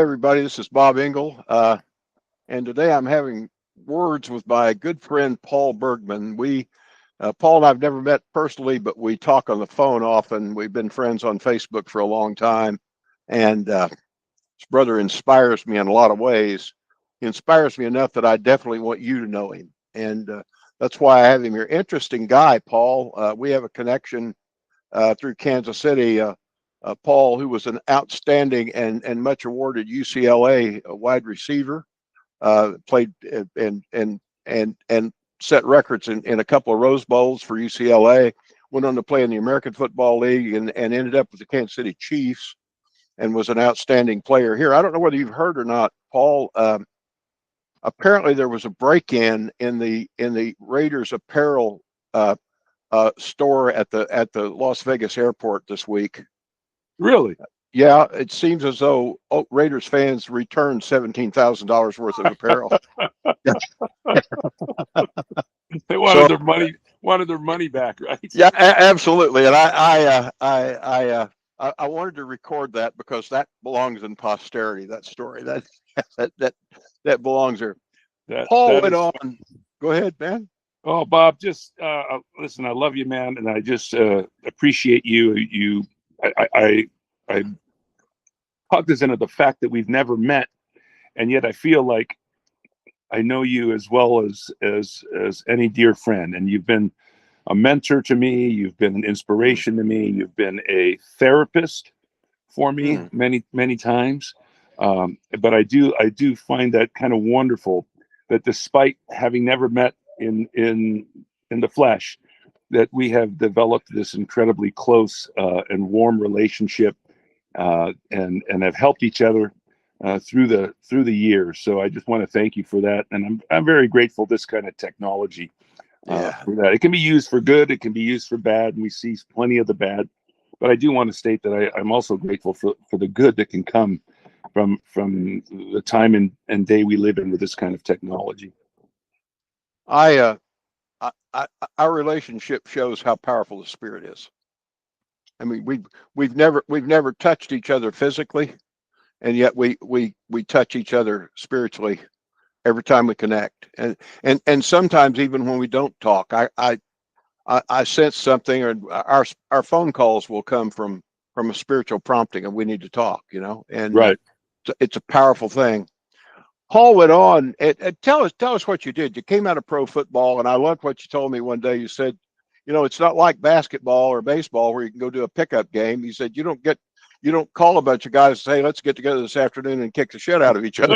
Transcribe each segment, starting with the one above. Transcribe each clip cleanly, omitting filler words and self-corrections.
Everybody, this is Bob Engel, and today I'm having words with my good friend Paul Bergmann. Paul and I've never met personally, but we talk on the phone often. We've been friends on Facebook for a long time, and his brother inspires me in a lot of ways. He inspires me enough that I definitely want you to know him, and that's why I have him here. Interesting guy, Paul. We have a connection through Kansas City. Paul, who was an outstanding and much awarded UCLA wide receiver, played and set records in a couple of Rose Bowls for UCLA. Went on to play in the American Football League and ended up with the Kansas City Chiefs and was an outstanding player here. I don't know whether you've heard or not, Paul. Apparently, there was a break-in in the Raiders apparel store at the Las Vegas airport this week. Really? Yeah, it seems as though Raiders fans returned $17,000 worth of apparel. They wanted their money back, right? Yeah, absolutely. And I wanted to record that because that belongs in posterity. That story that belongs there. Paul went on. Go ahead, man. Oh, Bob, just listen. I love you, man, and I just appreciate you. I cognizant of the fact that we've never met, and yet I feel like I know you as well as any dear friend, and you've been a mentor to me. You've been an inspiration to me. You've been a therapist for me many times. But I do find that kind of wonderful that despite having never met in the flesh, that we have developed this incredibly close and warm relationship, and have helped each other through the years. So I just want to thank you for that, and I'm very grateful this kind of technology for that. It can be used for good, it can be used for bad, and we see plenty of the bad. But I do want to state that I'm also grateful for the good that can come from the time and day we live in with this kind of technology. Our relationship shows how powerful the Spirit is. I mean, we've never touched each other physically, and yet we touch each other spiritually every time we connect. And sometimes even when we don't talk, I sense something, or our phone calls will come from a spiritual prompting, and we need to talk, and right. It's a powerful thing. Paul went on and tell us what you did. You came out of pro football, and I loved what you told me one day. You said, it's not like basketball or baseball where you can go do a pickup game. You said you don't call a bunch of guys and say, let's get together this afternoon and kick the shit out of each other.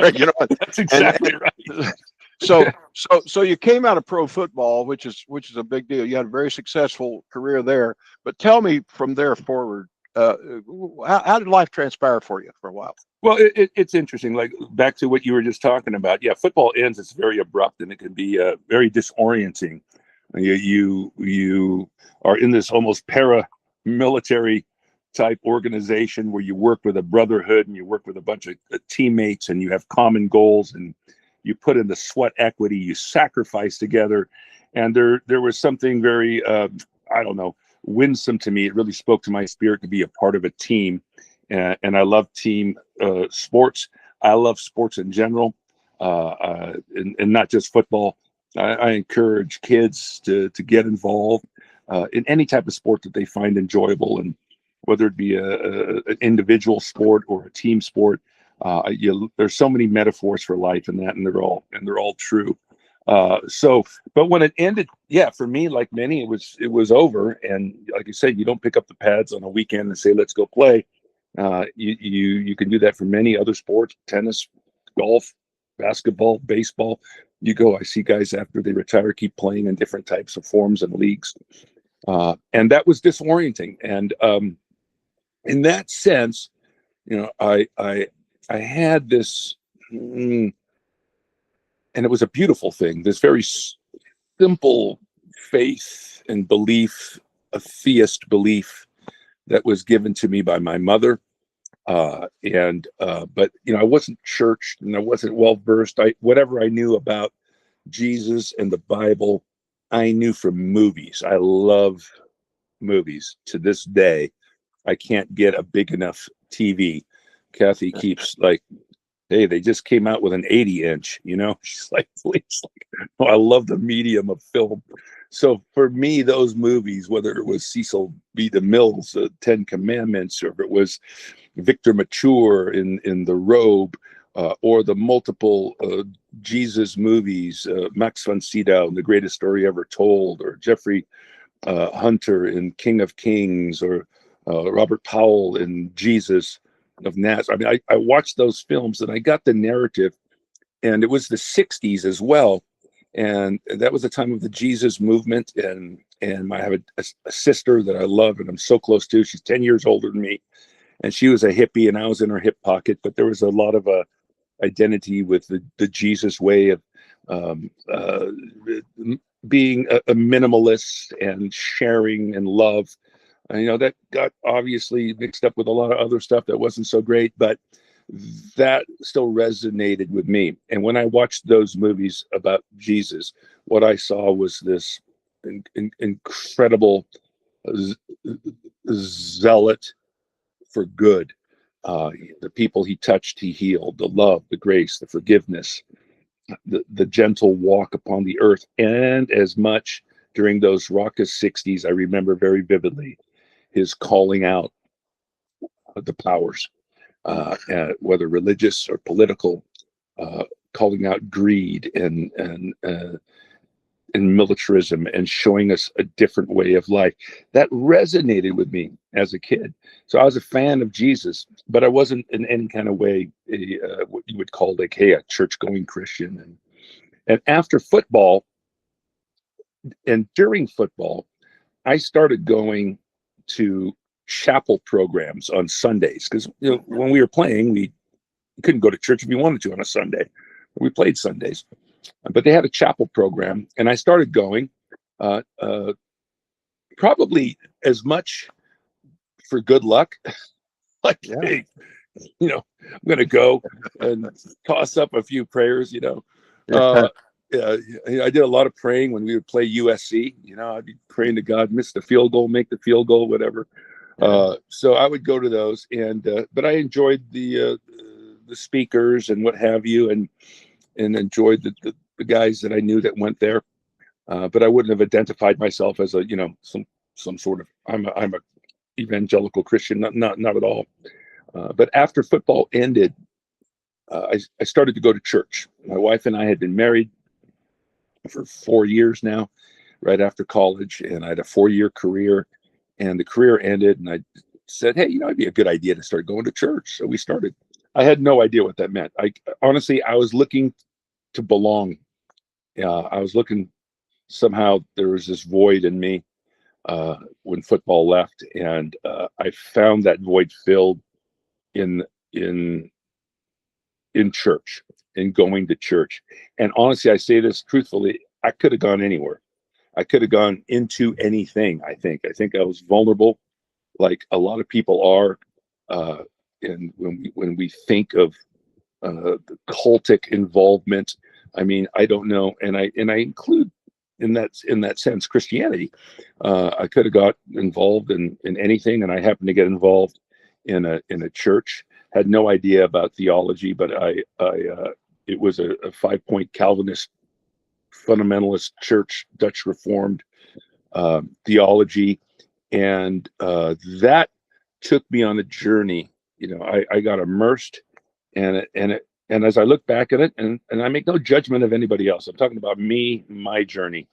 That's exactly right. So you came out of pro football, which is a big deal. You had a very successful career there. But tell me from there forward, how did life transpire for you for a while? Well, it's interesting. Like back to what you were just talking about. Yeah, football ends. It's very abrupt, and it can be very disorienting. You are in this almost paramilitary type organization where you work with a brotherhood and you work with a bunch of teammates, and you have common goals, and you put in the sweat equity. You sacrifice together, and there was something very winsome to me. It really spoke to my spirit to be a part of a team. And I love team sports. I love sports in general, and not just football. I encourage kids to get involved in any type of sport that they find enjoyable, and whether it be an individual sport or a team sport. There's so many metaphors for life in that, and they're all true. But when it ended, for me, like many, it was over. And like you said, you don't pick up the pads on a weekend and say, let's go play. You can do that for many other sports: tennis, golf, basketball, baseball. You go, I see guys after they retire keep playing in different types of forms and leagues, and that was disorienting. And in that sense, I had this, and it was a beautiful thing. This very simple faith and belief, a theist belief, that was given to me by my mother. But I wasn't churched, and I wasn't well versed. Whatever I knew about Jesus and the Bible, I knew from movies. I love movies. To this day, I can't get a big enough TV. Kathy keeps hey, they just came out with an 80-inch, you know. She's like, please, like, oh, I love the medium of film. So for me, those movies, whether it was Cecil B. DeMille's Ten Commandments, or if it was Victor Mature in The Robe, or the multiple Jesus movies, Max von Sydow, The Greatest Story Ever Told, or Jeffrey Hunter in King of Kings, or Robert Powell in Jesus of Nazareth. I mean, I watched those films and I got the narrative, and it was the 60s as well. And that was the time of the Jesus movement. And I have a sister that I love and I'm so close to. She's 10 years older than me. And she was a hippie and I was in her hip pocket, but there was a lot of identity with the Jesus way of being a minimalist and sharing and love. You know, that got obviously mixed up with a lot of other stuff that wasn't so great, but that still resonated with me. And when I watched those movies about Jesus, what I saw was this incredible zealot for good. The people he touched, he healed. The love, the grace, the forgiveness, the gentle walk upon the earth. And as much during those raucous 60s, I remember very vividly his calling out the powers, whether religious or political, calling out greed and militarism, and showing us a different way of life. That resonated with me as a kid. So I was a fan of Jesus, but I wasn't in any kind of way what you would call like, hey, a church-going Christian. And after football and during football, I started going to chapel programs on Sundays, because when we were playing, we couldn't go to church if you wanted to on a Sunday. We played Sundays, but they had a chapel program, and I started going, probably as much for good luck, like, Yeah. hey, I'm going to go and toss up a few prayers, Yeah, I did a lot of praying when we would play USC. I'd be praying to God, miss the field goal, make the field goal, whatever. So I would go to those, but I enjoyed the speakers and what have you, and enjoyed the guys that I knew that went there. But I wouldn't have identified myself as some sort of I'm a evangelical Christian, not at all. But after football ended, I started to go to church. My wife and I had been married for 4 years now, right after college, and I had a 4-year career, and the career ended, and I said, hey, it'd be a good idea to start going to church. So we started. I had no idea what that meant. Honestly, I was looking to belong. I was looking, somehow there was this void in me when football left, and I found that void filled in church, in going to church. And honestly, I say this truthfully, I could have gone anywhere. I could have gone into anything. I think I was vulnerable, like a lot of people are. And when we think of the cultic involvement, I mean, I don't know, and I include in that sense Christianity. I could have got involved in anything, and I happened to get involved in a church. Had no idea about theology, but it was a 5-point Calvinist fundamentalist church, Dutch Reformed theology, and that took me on a journey. I got immersed, and as I look back at it, and I make no judgment of anybody else. I'm talking about me, my journey.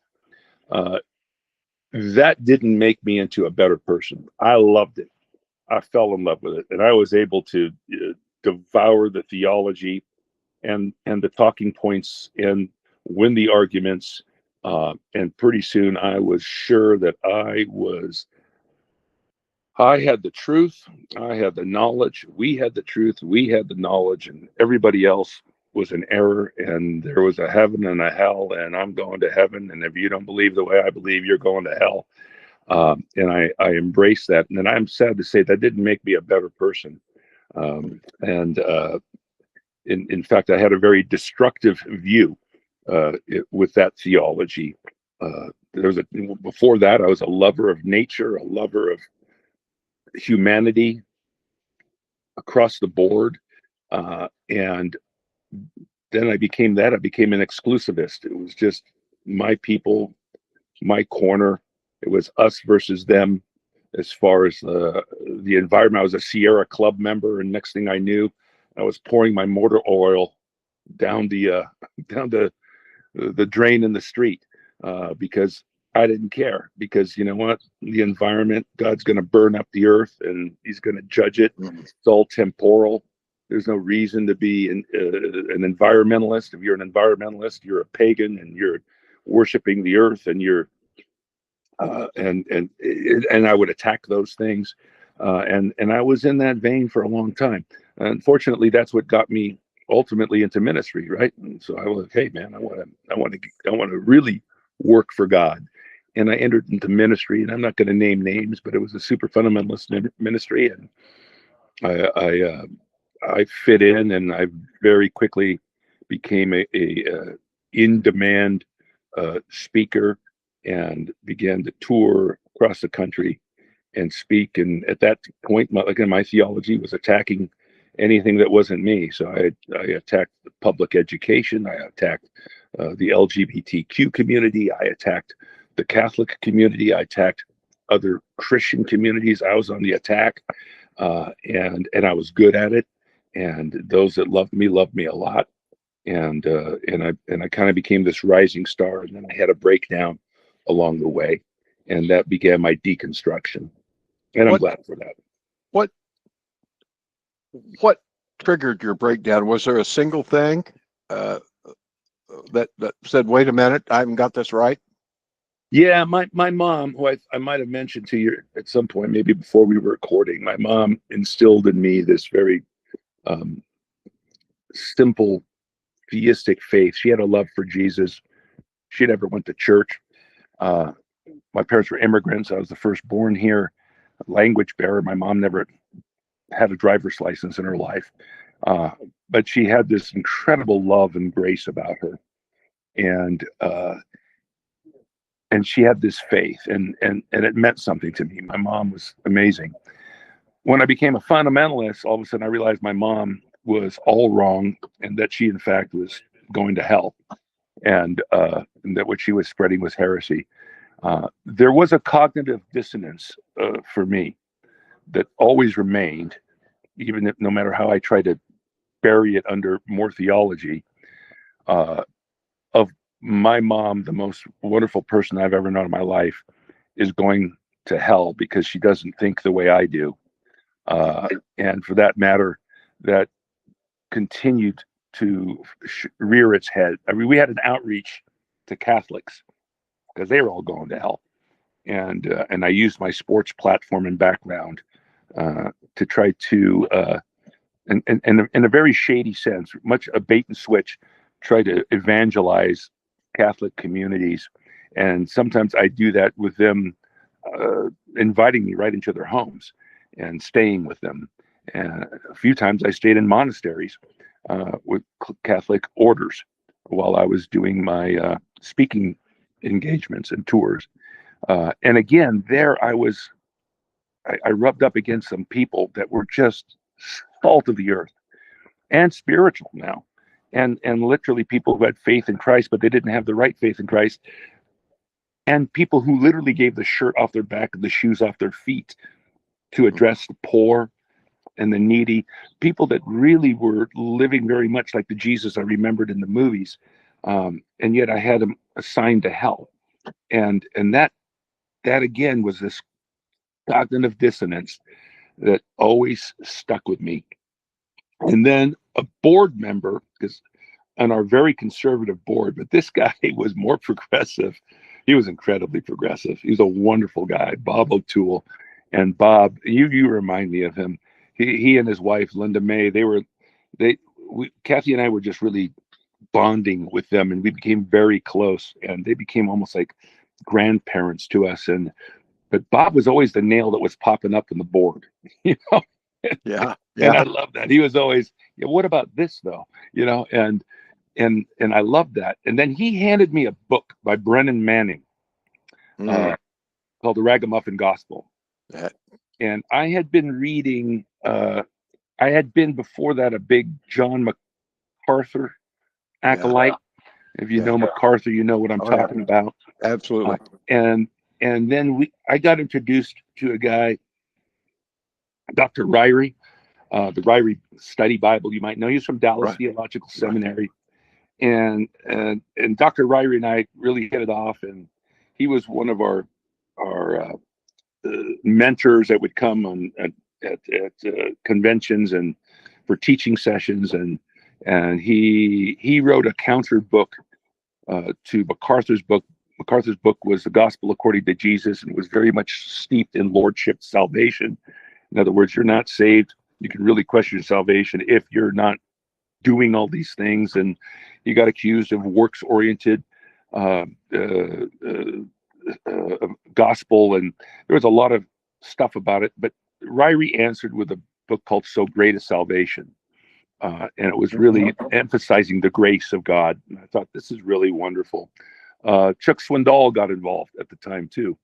That didn't make me into a better person. I loved it. I fell in love with it, and I was able to devour the theology and the talking points and win the arguments. And pretty soon, I was sure that I had the truth, I had the knowledge, we had the truth, we had the knowledge, and everybody else was in error. And there was a heaven and a hell, and I'm going to heaven. And if you don't believe the way I believe, you're going to hell. And I embraced that. And I'm sad to say that didn't make me a better person. In fact, I had a very destructive view with that theology. Before that, I was a lover of nature, a lover of humanity across the board. And then I became that. I became an exclusivist. It was just my people, my corner. It was us versus them as far as the environment. I was a Sierra Club member, and next thing I knew, I was pouring my motor oil down down the drain in the street because I didn't care. Because you know what, the environment, God's going to burn up the earth, and He's going to judge it. It's all temporal. There's no reason to be an environmentalist. If you're an environmentalist, you're a pagan, and you're worshiping the earth, and you're and I would attack those things, and I was in that vein for a long time. Unfortunately, that's what got me ultimately into ministry, right? And so I was like, hey man, I want to really work for God, and I entered into ministry, and I'm not going to name names, but it was a super fundamentalist ministry, and I fit in, and I very quickly became a in demand speaker, and began to tour across the country and speak. And at that point, my theology was attacking anything that wasn't me. So I attacked the public education. I attacked the LGBTQ community. I attacked the Catholic community. I attacked other Christian communities. I was on the attack, and I was good at it. And those that loved me a lot. And I kind of became this rising star. And then I had a breakdown along the way, and that began my deconstruction. And I'm What glad for that. what what triggered your breakdown? Was there a single thing uh, that said, "Wait a minute, I haven't got this right"? Yeah, my mom, who I might have mentioned to you at some point, maybe before we were recording, my mom instilled in me this very um, simple theistic faith. She had a love for Jesus. She never went to church. Uh, my parents were immigrants. I was the firstborn here, language barrier. My mom never had a driver's license in her life, but she had this incredible love and grace about her, and and she had this faith, and it meant something to me. My mom was amazing. When I became a fundamentalist, all of a sudden I realized my mom was all wrong, and that she in fact was going to hell, and that what she was spreading was heresy. There was a cognitive dissonance for me that always remained, even if no matter how I tried to bury it under more theology, uh, of my mom, the most wonderful person I've ever known in my life, is going to hell because she doesn't think the way I do. And for that matter, that continued to rear its head. I mean, we had an outreach to Catholics because they were all going to hell. And I used my sports platform and background to try to, in a very shady sense, much a bait and switch, try to evangelize Catholic communities. And sometimes I do that with them inviting me right into their homes and staying with them. And a few times I stayed in monasteries with Catholic orders while I was doing my speaking engagements and tours. And again, there I rubbed up against some people that were just salt of the earth and spiritual now. And literally people who had faith in Christ, but they didn't have the right faith in Christ. And people who literally gave the shirt off their back and the shoes off their feet to address the poor and the needy, people that really were living very much like the Jesus I remembered in the movies. And yet I had them assigned to hell. And that again was this cognitive dissonance that always stuck with me. And then a board member, because on our very conservative board, but this guy was more progressive. He was incredibly progressive. He was a wonderful guy, Bob O'Toole. And Bob, you remind me of him. He and his wife Linda May, Kathy and I were just really bonding with them, and we became very close, and they became almost like grandparents to us. But Bob was always the nail that was popping up in the board, you know. Yeah, And I yeah. love that. He was always, yeah, what about this though? You know, and I loved that. And then he handed me a book by Brennan Manning Mm. called The Ragamuffin Gospel. That, And I had been reading, I had been before that a big John MacArthur acolyte. If you know MacArthur, you know what I'm talking about. Absolutely. And then I got introduced to a guy, Dr. Ryrie, the Ryrie Study Bible. You might know he's from Dallas Theological Seminary, and Dr. Ryrie and I really hit it off, and he was one of our mentors that would come on at conventions and for teaching sessions, and he wrote a counter book to MacArthur's book. MacArthur's book was The Gospel According to Jesus, and was very much steeped in lordship salvation. In other words, you're not saved. You can really question your salvation if you're not doing all these things. And he got accused of works-oriented gospel, and there was a lot of stuff about it. But Ryrie answered with a book called So Great a Salvation. And it was really emphasizing the grace of God. And I thought, this is really wonderful. Chuck Swindoll got involved at the time too.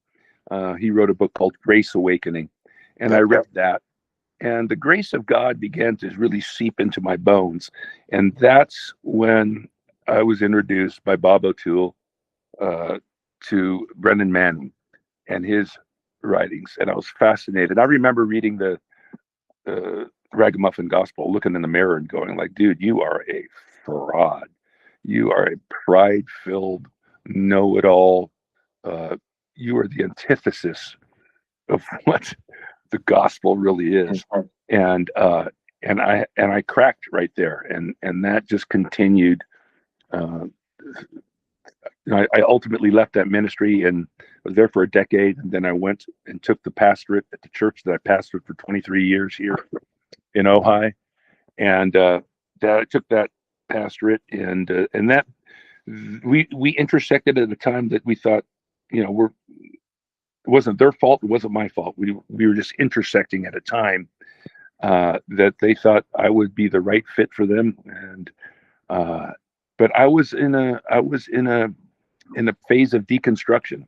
He wrote a book called Grace Awakening, and I read that. And the grace of God began to really seep into my bones. And that's when I was introduced by Bob O'Toole to Brennan Manning and his writings. And I was fascinated. I remember reading the Ragamuffin Gospel, looking in the mirror and going like, dude, you are a fraud. You are a pride-filled know-it-all. You are the antithesis of what the gospel really is. And I cracked right there, and that just continued. I ultimately left that ministry and was there for a decade, and then I went and took the pastorate at the church that I pastored for 23 years here in Ojai, and that I took that pastorate, and that we intersected at a time that we thought, it wasn't their fault, it wasn't my fault. We were just intersecting at a time that they thought I would be the right fit for them, and but I was in a phase of deconstruction,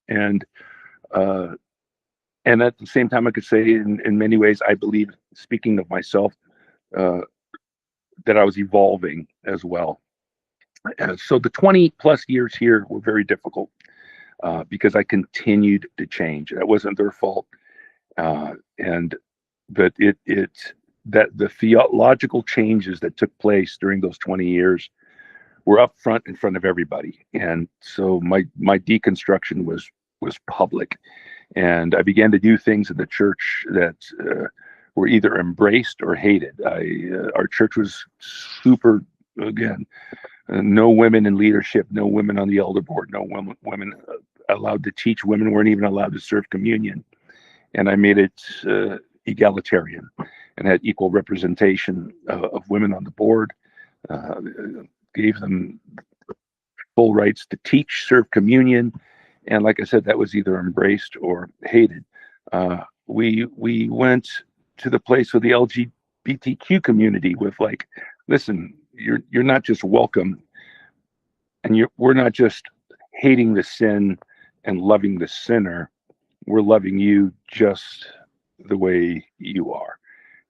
and at the same time, I could say in many ways, I believe, speaking of myself, that I was evolving as well. And so the 20 plus years here were very difficult because I continued to change. That wasn't their fault, but that the theological changes that took place during those 20 years were up front in front of everybody, and so my deconstruction was public, and I began to do things in the church that were either embraced or hated. Our church was super, again, no women in leadership, no women on the elder board, no women allowed to teach. Women weren't even allowed to serve communion, and I made it egalitarian and had equal representation of women on the board. Gave them full rights to teach, serve communion, and like I said, that was either embraced or hated. We went to the place with the LGBTQ community with like, listen, you're not just welcome, and we're not just hating the sin and loving the sinner. We're loving you just the way you are.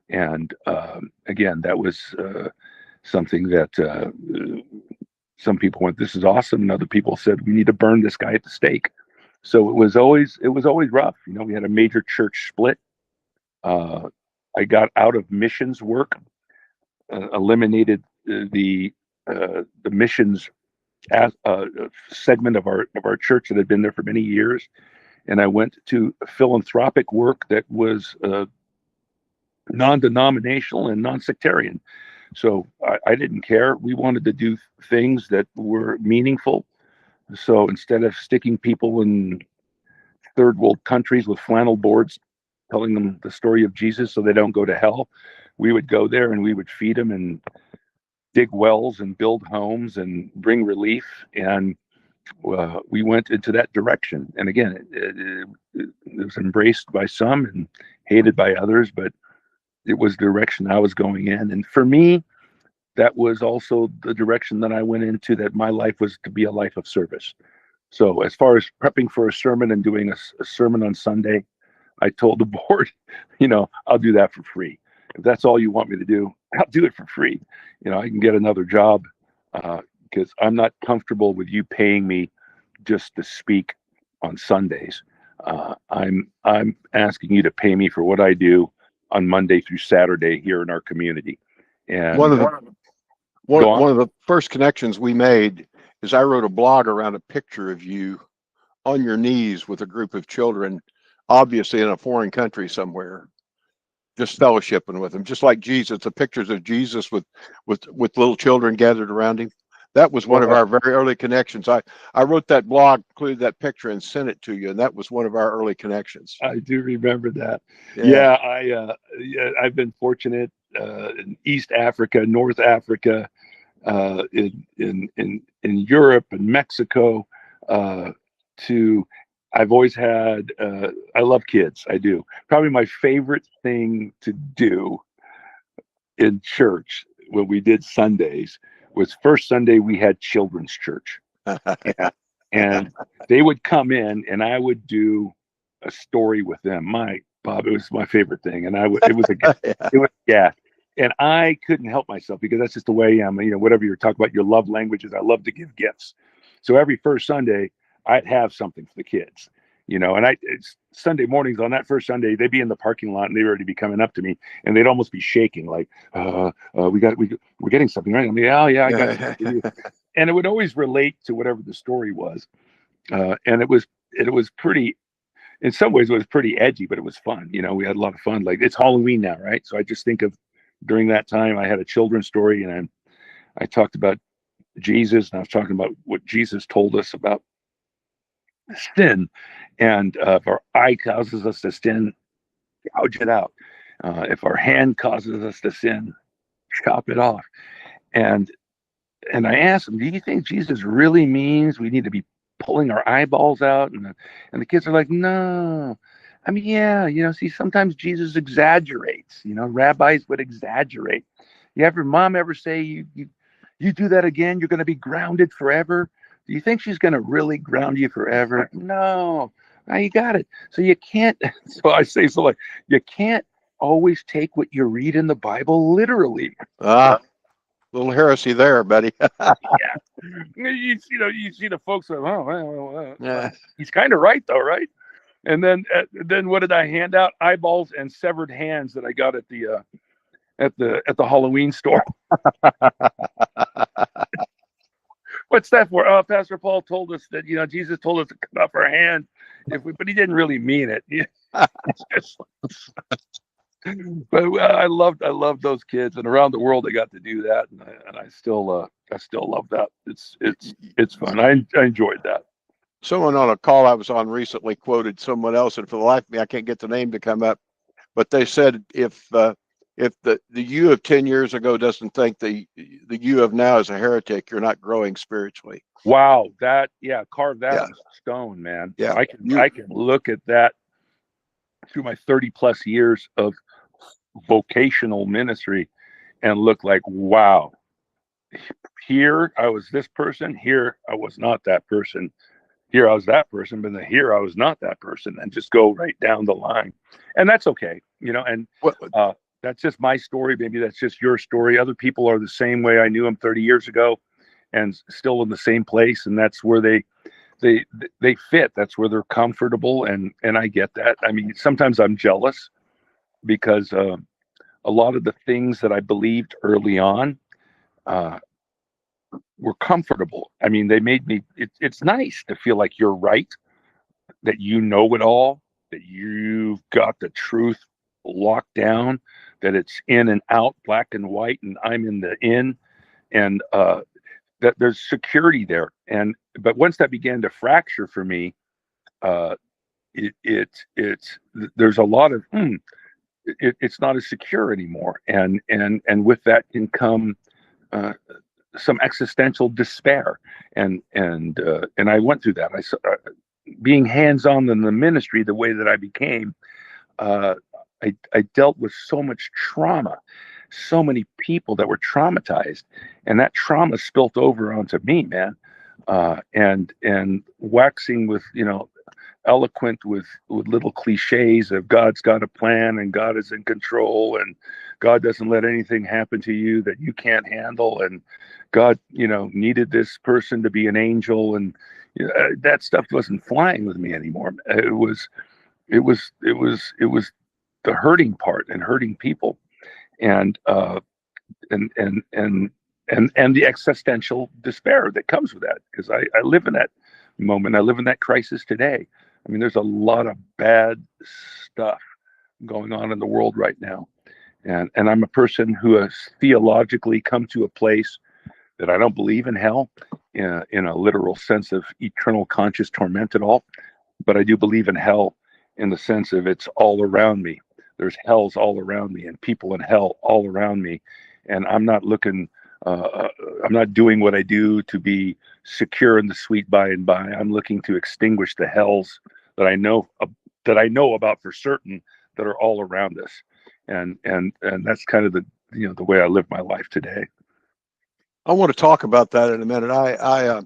And again, that was something that some people went, this is awesome, and other people said, we need to burn this guy at the stake. So it was always rough. We had a major church split. I got out of missions work, eliminated the missions as segment of our church that had been there for many years, and I went to philanthropic work that was non-denominational and non-sectarian. So I didn't care. We wanted to do things that were meaningful. So instead of sticking people in third world countries with flannel boards, telling them the story of Jesus so they don't go to hell, we would go there and we would feed them and dig wells and build homes and bring relief. And we went into that direction. And again, it was embraced by some and hated by others, but it was the direction I was going in. And for me, that was also the direction that I went into, that my life was to be a life of service. So as far as prepping for a sermon and doing a sermon on Sunday, I told the board, I'll do that for free. If that's all you want me to do, I'll do it for free. I can get another job because I'm not comfortable with you paying me just to speak on Sundays. I'm asking you to pay me for what I do on Monday through Saturday here in our community. And One of the go on. one of the first connections we made is I wrote a blog around a picture of you on your knees with a group of children, obviously in a foreign country somewhere, just fellowshipping with them, just like Jesus. The pictures of Jesus with little children gathered around him. That was one of our very early connections. I wrote that blog, included that picture, and sent it to you, and that was one of our early connections. I do remember that. Yeah, I've been fortunate in East Africa, North Africa, in Europe and Mexico. I've always had. I love kids. I do. Probably my favorite thing to do in church when we did Sundays was first Sunday we had children's church, and they would come in and I would do a story with them. My Bob, it was my favorite thing, and it was yeah. And I couldn't help myself because that's just the way I am. Whatever you're talking about, your love languages. I love to give gifts. So every first Sunday, I'd have something for the kids. And it's Sunday mornings on that first Sunday, they'd be in the parking lot and they'd already be coming up to me and they'd almost be shaking like, we're getting something, right? I mean, oh yeah, I got something. And it would always relate to whatever the story was. And it was pretty, in some ways it was pretty edgy, but it was fun. We had a lot of fun. Like it's Halloween now, right? So I just think of during that time, I had a children's story and I talked about Jesus and I was talking about what Jesus told us about sin. And if our eye causes us to sin, gouge it out. If our hand causes us to sin, chop it off. And I asked him, do you think Jesus really means we need to be pulling our eyeballs out? And the kids are like, no. I mean, yeah, see, sometimes Jesus exaggerates. Rabbis would exaggerate. You have your mom ever say, you do that again, you're going to be grounded forever? Do you think she's going to really ground you forever? No. Now you got it. So you can't. So I say, like, you can't always take what you read in the Bible literally. Little heresy there, buddy. Yeah. You see the folks like, yeah. He's kind of right though, right? And then what did I hand out? Eyeballs and severed hands that I got at the Halloween store. What's that for? Oh, Pastor Paul told us that Jesus told us to cut off our hand, but he didn't really mean it. But I loved those kids, and around the world I got to do that, and I still love that. It's fun. I enjoyed that. Someone on a call I was on recently quoted someone else, and for the life of me, I can't get the name to come up. But they said if the you of 10 years ago doesn't think the you of now is a heretic, you're not growing spiritually. Wow, carve that on stone, man. Yeah, I can look at that through my 30 plus years of vocational ministry and look like, wow, here I was this person, here I was not that person. Here I was that person, but then here I was not that person, and just go right down the line. And that's okay, and that's just my story. Maybe that's just your story. Other people are the same way. I knew them 30 years ago and still in the same place. And that's where they fit. That's where they're comfortable. And I get that. I mean, sometimes I'm jealous because a lot of the things that I believed early on were comfortable. I mean, they made me, it's nice to feel like you're right, that you know it all, that you've got the truth locked down, that it's in and out, black and white, and I'm in the in, and that there's security there. But once that began to fracture for me, there's a lot of it's not as secure anymore, and with that can come some existential despair, and I went through that. Being hands-on in the ministry the way that I became, I dealt with so much trauma, so many people that were traumatized, and that trauma spilt over onto me, man. And waxing with, eloquent with little cliches of God's got a plan and God is in control and God doesn't let anything happen to you that you can't handle, and God, needed this person to be an angel, and that stuff wasn't flying with me anymore. It was the hurting part and hurting people, and and and and and the existential despair that comes with that, because I live in that moment. I live in that crisis today. I mean, there's a lot of bad stuff going on in the world right now, and I'm a person who has theologically come to a place that I don't believe in hell in a literal sense of eternal conscious torment at all, but I do believe in hell in the sense of it's all around me. There's hells all around me and people in hell all around me, and I'm not looking. I'm not doing what I do to be secure in the sweet by and by. I'm looking to extinguish the hells that I know about for certain, that are all around us, and that's kind of the way I live my life today. I want to talk about that in a minute. I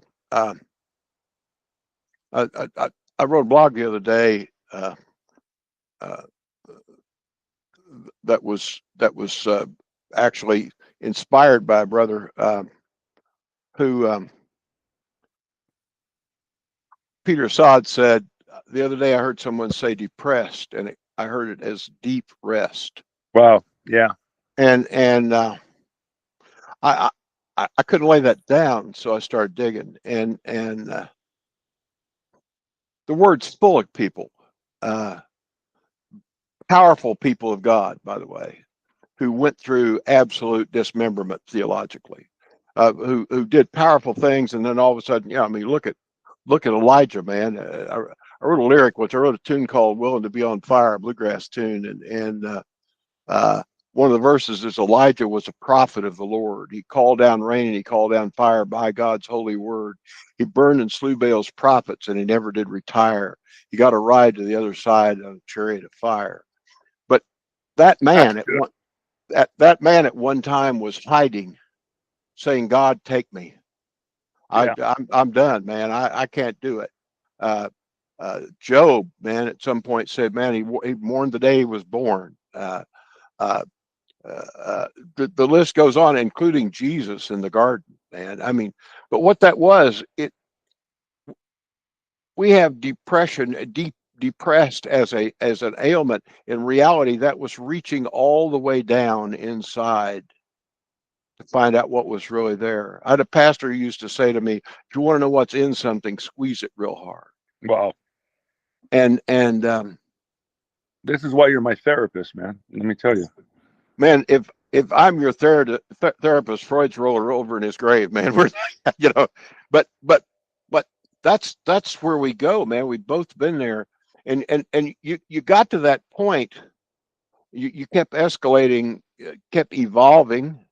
wrote a blog the other day that was actually inspired by a brother who Peter Assad said the other day. I heard someone say depressed, and I heard it as deep rest. Wow. Yeah. And I couldn't lay that down, so I started digging, and the word's full of people, powerful people of God, by the way, who went through absolute dismemberment theologically, who did powerful things, and then all of a sudden, I mean, look at Elijah, man. I wrote a lyric, I wrote a tune called "Willing to Be on Fire," a bluegrass tune, and one of the verses is Elijah was a prophet of the Lord. He called down rain and he called down fire by God's holy word. He burned and slew Baal's prophets, and he never did retire. He got a ride to the other side of a chariot of fire. But that man that man at one time was hiding, saying, "God, take me. I'm done, man. I can't do it." Job, man, at some point said, "Man, he mourned the day he was born." The list goes on, including Jesus in the garden, man. I mean, but what that was, we have depression, depressed as an ailment. In reality, that was reaching all the way down inside to find out what was really there. I had a pastor who used to say to me, "If you want to know what's in something, squeeze it real hard." Wow. And this is why you're my therapist, man. Let me tell you, man, if I'm your therapist, Freud's rolling over in his grave, man. We're, but that's where we go, man. We've both been there, and you got to that point. You kept escalating, kept evolving,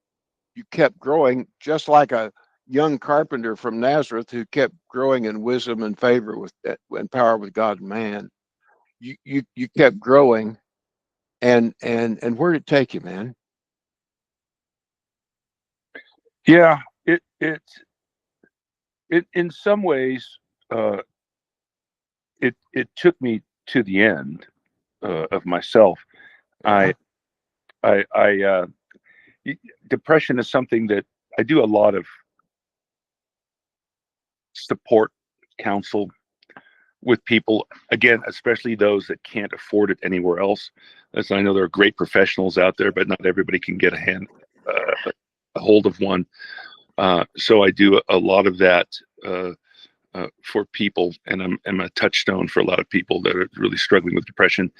you kept growing, just like a young carpenter from Nazareth who kept growing in wisdom and favor with and power with God and man. You kept growing, and where did it take you, man? yeah, it in some ways, it took me to the end of myself. Yeah. I depression is something that I do a lot of support, counsel with people, again, especially those that can't afford it anywhere else. As I know, there are great professionals out there, but not everybody can get a hold of one. So I do a lot of that for people, and I'm a touchstone for a lot of people that are really struggling with depression.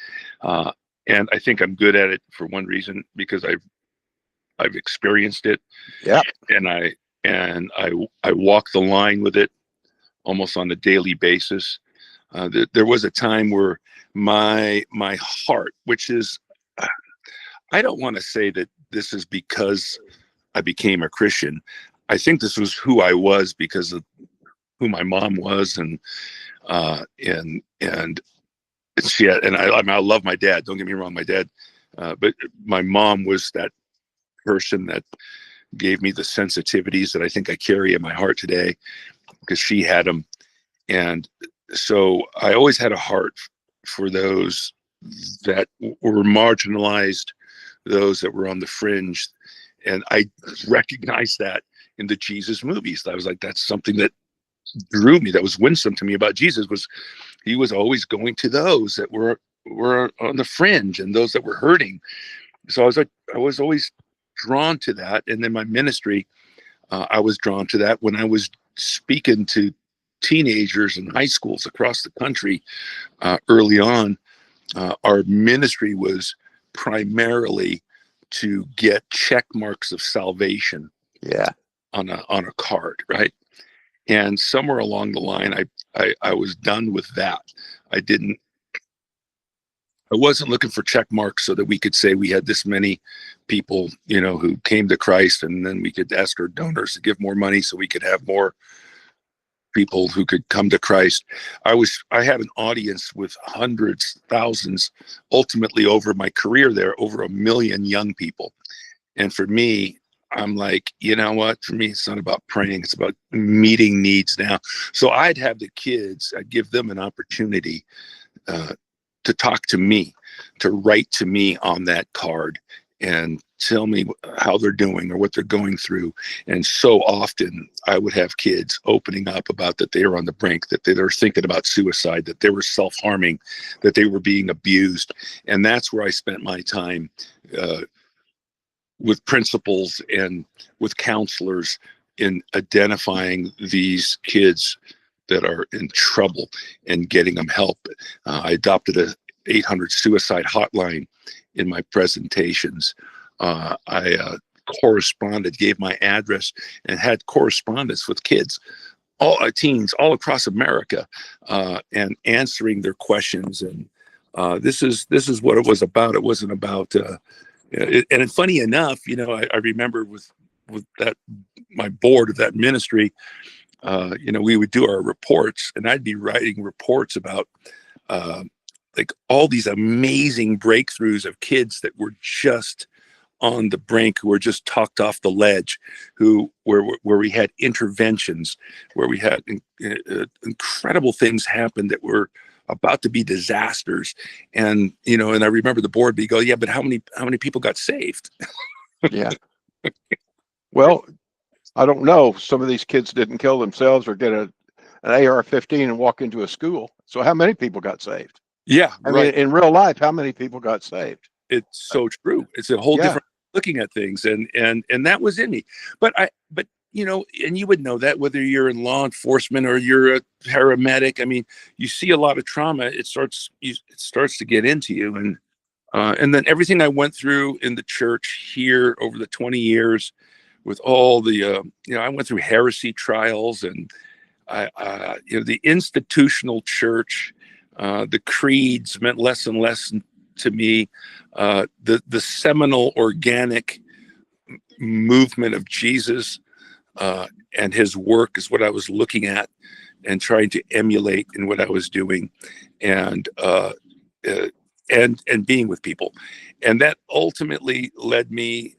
And I think I'm good at it for one reason, because I've experienced it. Yeah. And I walk the line with it almost on a daily basis. There was a time where my heart, which is, I don't want to say that this is because I became a Christian. I think this was who I was because of who my mom was, and she had, and I love my dad. Don't get me wrong, my dad, but my mom was that person that gave me the sensitivities that I think I carry in my heart today, because she had them. And so I always had a heart for those that were marginalized, those that were on the fringe. And I recognized that in the Jesus movies. I was like, that's something that drew me, that was winsome to me about Jesus, was he was always going to those that were on the fringe and those that were hurting. So I was always drawn to that. And then my ministry, I was drawn to that when I was speaking to teenagers in high schools across the country early on. Our ministry was primarily to get check marks of salvation, Yeah. on a card, right? And somewhere along the line, I was done with that. I wasn't looking for check marks so that we could say we had this many people, who came to Christ, and then we could ask our donors to give more money so we could have more people who could come to Christ. I had an audience with hundreds, thousands, ultimately over my career there, over 1 million young people. And for me, I'm like, you know what? For me, it's not about praying. It's about meeting needs now. So I'd have the kids, I'd give them an opportunity to talk to me, to write to me on that card and tell me how they're doing or what they're going through. And so often I would have kids opening up about that they were on the brink, that they were thinking about suicide, that they were self-harming, that they were being abused. And that's where I spent my time with principals and with counselors in identifying these kids that are in trouble and getting them help. I adopted a 800 suicide hotline in my presentations. I corresponded, gave my address, and had correspondence with kids, all teens all across America, and answering their questions. And this is what it was about. It wasn't about. And funny enough, I remember with that, my board of that ministry, we would do our reports, and I'd be writing reports about like all these amazing breakthroughs of kids that were just on the brink, who were just talked off the ledge, where we had interventions, where we had incredible things happen that were about to be disasters. And and I remember the board be go, yeah, but how many people got saved? Yeah. Well, I don't know. Some of these kids didn't kill themselves or get an AR-15 and walk into a school. So how many people got saved? Yeah, I mean, in real life, how many people got saved? It's so true. It's a whole different looking at things, and that was in me. But and you would know that whether you're in law enforcement or you're a paramedic. I mean, you see a lot of trauma. It starts to get into you, and then everything I went through in the church here over the 20 years, with all the I went through heresy trials, and the institutional church, the creeds meant less and less to me. The seminal organic movement of Jesus and his work is what I was looking at and trying to emulate in what I was doing, and being with people. And that ultimately led me,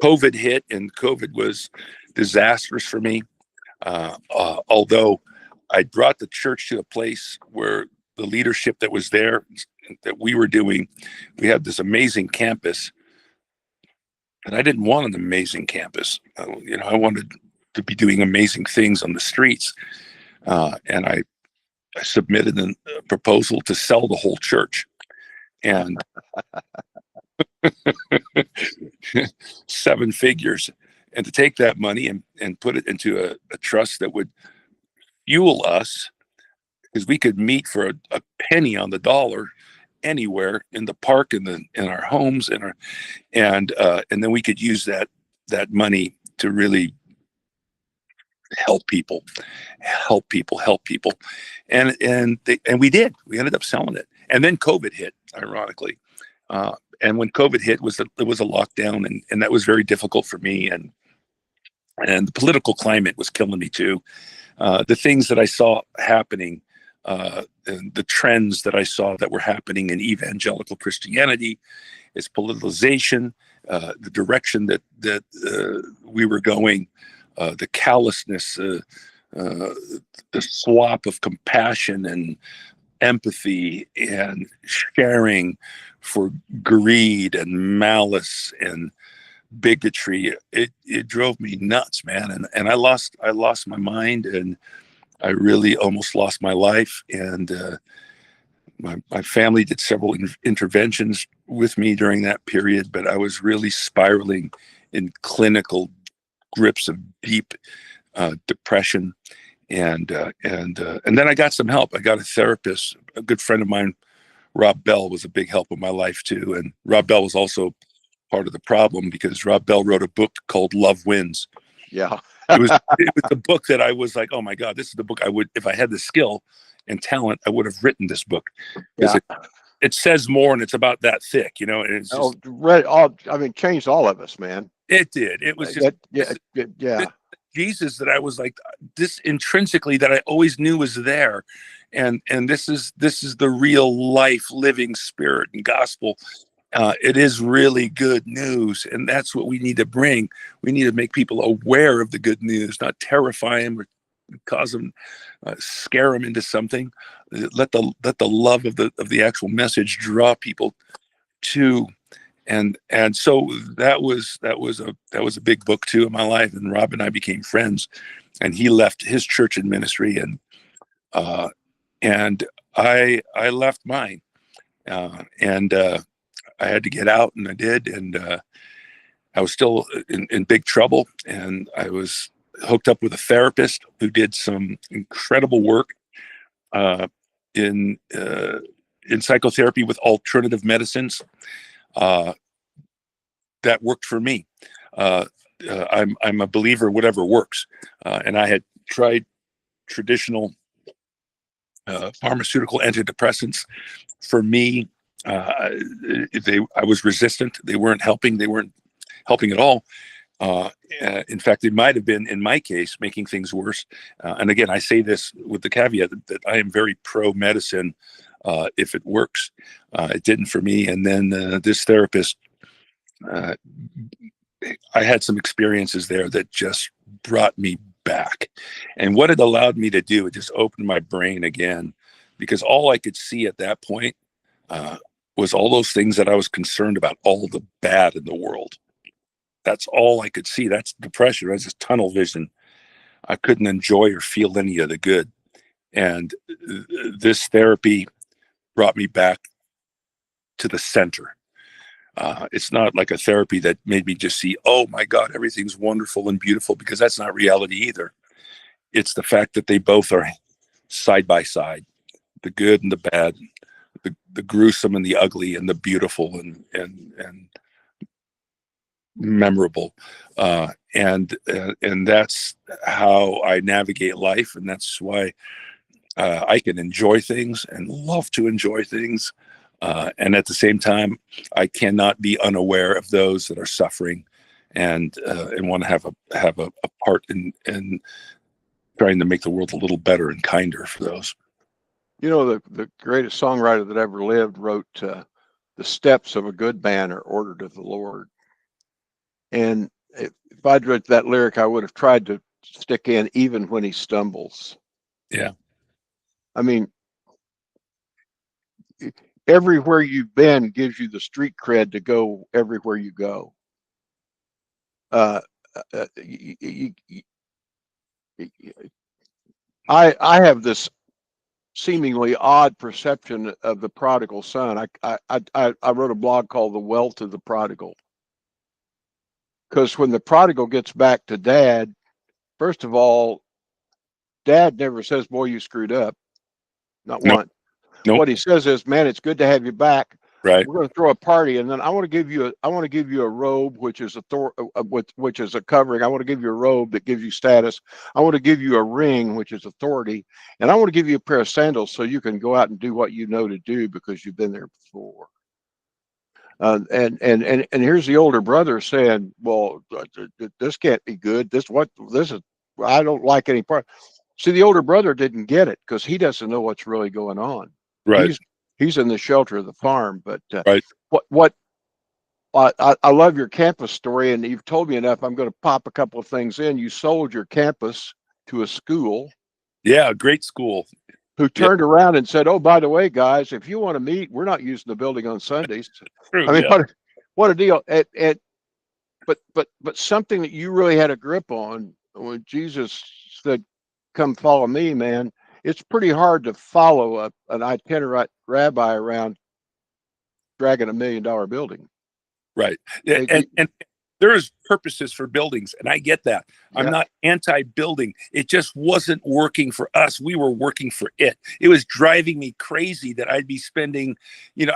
COVID hit, and COVID was disastrous for me. Although I brought the church to a place where the leadership that was there, that we had this amazing campus, and I didn't want an amazing campus. I wanted to be doing amazing things on the streets. And I submitted a proposal to sell the whole church, and 7 figures, and to take that money and put it into a trust that would fuel us, because we could meet for a penny on the dollar anywhere, in the park, in our homes, and then we could use that money to really help people. And we did. We ended up selling it. And then COVID hit, ironically. And when COVID hit, it was a lockdown, and that was very difficult for me. And the political climate was killing me too. The things that I saw happening, and the trends that I saw that were happening in evangelical Christianity, is politicization, the direction that we were going, the callousness, the swap of compassion and empathy and sharing for greed and malice and bigotry. It drove me nuts, man. And I lost my mind, and I really almost lost my life. And my family did several interventions with me during that period, but I was really spiraling in clinical grips of deep depression. And then I got some help. I got a therapist. A good friend of mine, Rob Bell, was a big help in my life too. And Rob Bell was also part of the problem, because Rob Bell wrote a book called Love Wins. Yeah. it was the book that I was like, oh my God, this is the book I would, if I had the skill and talent, I would have written this book, because it says more, and it's about that thick, you know. And it's just, changed all of us, man. it did. It was just yeah. Jesus that I was like, this intrinsically that I always knew was there, and this is the real life, living spirit and gospel. It is really good news, and that's what we need to bring. We need to make people aware of the good news, not terrify them or cause them, scare them into something. Let the love of the actual message draw people to. And so that was a big book too in my life. And Rob and I became friends, and he left his church and ministry, and I left mine, and I had to get out, and I did, and I was still in big trouble, and I was hooked up with a therapist who did some incredible work in psychotherapy with alternative medicines. That worked for me. I'm a believer, whatever works, and I had tried traditional pharmaceutical antidepressants. For me, I was resistant. They weren't helping. They weren't helping at all. In fact, it might have been, in my case, making things worse. And again, I say this with the caveat that I am very pro-medicine if it works. It didn't for me. And then this therapist, I had some experiences there that just brought me back. And what it allowed me to do, it just opened my brain again, because all I could see at that point was all those things that I was concerned about, all the bad in the world. That's all I could see. That's depression. That's just tunnel vision. I couldn't enjoy or feel any of the good. And this therapy brought me back to the center. It's not like a therapy that made me just see, oh my God, everything's wonderful and beautiful, because that's not reality either. It's the fact that they both are side by side, the good and the bad, the gruesome and the ugly, and the beautiful and memorable. And that's how I navigate life. And that's why I can enjoy things and love to enjoy things. And at the same time, I cannot be unaware of those that are suffering, and want to have a part in trying to make the world a little better and kinder for those. You know, the greatest songwriter that ever lived wrote, "The steps of a good man are ordered of the Lord." And if I'd read that lyric, I would have tried to stick in even when he stumbles. Yeah. I mean, everywhere you've been gives you the street cred to go everywhere you go. I have this seemingly odd perception of the prodigal son. I wrote a blog called "The Wealth of the Prodigal," because when the prodigal gets back to dad, first of all, dad never says, "Boy, you screwed up." Not Nope. one. Nope. What he says is, "Man, it's good to have you back. Right. We're going to throw a party, and then I want to give you a robe, which is which is a covering. I want to give you a robe that gives you status. I want to give you a ring, which is authority, and I want to give you a pair of sandals so you can go out and do what you know to do because you've been there before." And here's the older brother saying, "Well, this can't be good. This is. I don't like any part." See, the older brother didn't get it because he doesn't know what's really going on. Right. He's in the shelter of the farm. But Right. I love your campus story, and you've told me enough. I'm going to pop a couple of things in. You sold your campus to a school Yeah, great school. who Yeah, turned around and said, "Oh, by the way, guys, if you want to meet, we're not using the building on Sundays." true. I mean, Yeah, what a deal! But something that you really had a grip on when Jesus said, "Come follow me, man." It's pretty hard to follow an itinerant rabbi around dragging $1 million building. right. It- And there's purposes for buildings, and I get that. I'm yeah, not anti-building. It just wasn't working for us. We were working for it. It was driving me crazy that I'd be spending,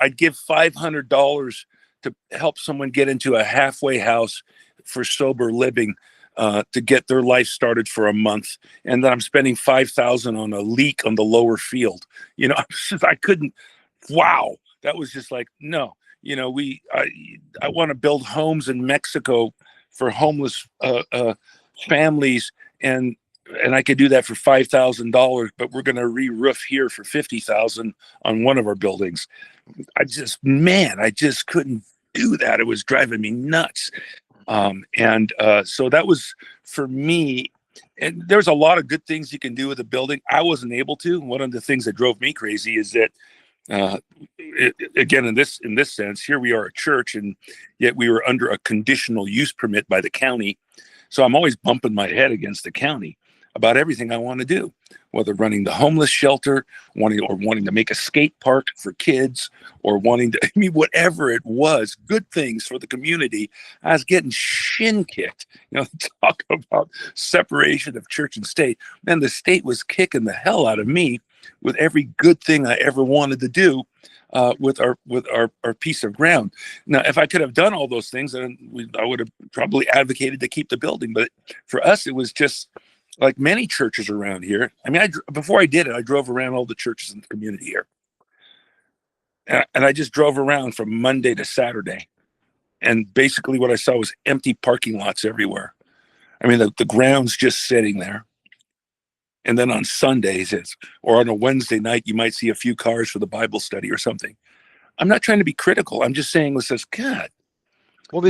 I'd give $500 to help someone get into a halfway house for sober living, to get their life started for a month, and then I'm spending 5,000 on a leak on the lower field. I couldn't. Wow, that was just like, no. I want to build homes in Mexico for homeless families, and I could do that for $5,000, but we're going to re-roof here for 50,000 on one of our buildings. I just couldn't do that. It was driving me nuts. So that was for me. And there's a lot of good things you can do with a building. I wasn't able to. One of the things that drove me crazy is that, again, in this sense, here we are a church, and yet we were under a conditional use permit by the county. So I'm always bumping my head against the county about everything I want to do, whether running the homeless shelter, wanting to make a skate park for kids, or wanting to, whatever it was, good things for the community. I was getting shin kicked. Talk about separation of church and state. Man, the state was kicking the hell out of me with every good thing I ever wanted to do, with our piece of ground. Now, if I could have done all those things, then I would have probably advocated to keep the building. But for us, it was just like many churches around here. Before I did it, I drove around all the churches in the community here, and I just drove around from Monday to Saturday, and basically what I saw was empty parking lots everywhere. The ground's just sitting there. And then on Sundays, or on a Wednesday night, you might see a few cars for the Bible study or something. I'm not trying to be critical. I'm just saying, this is God. well,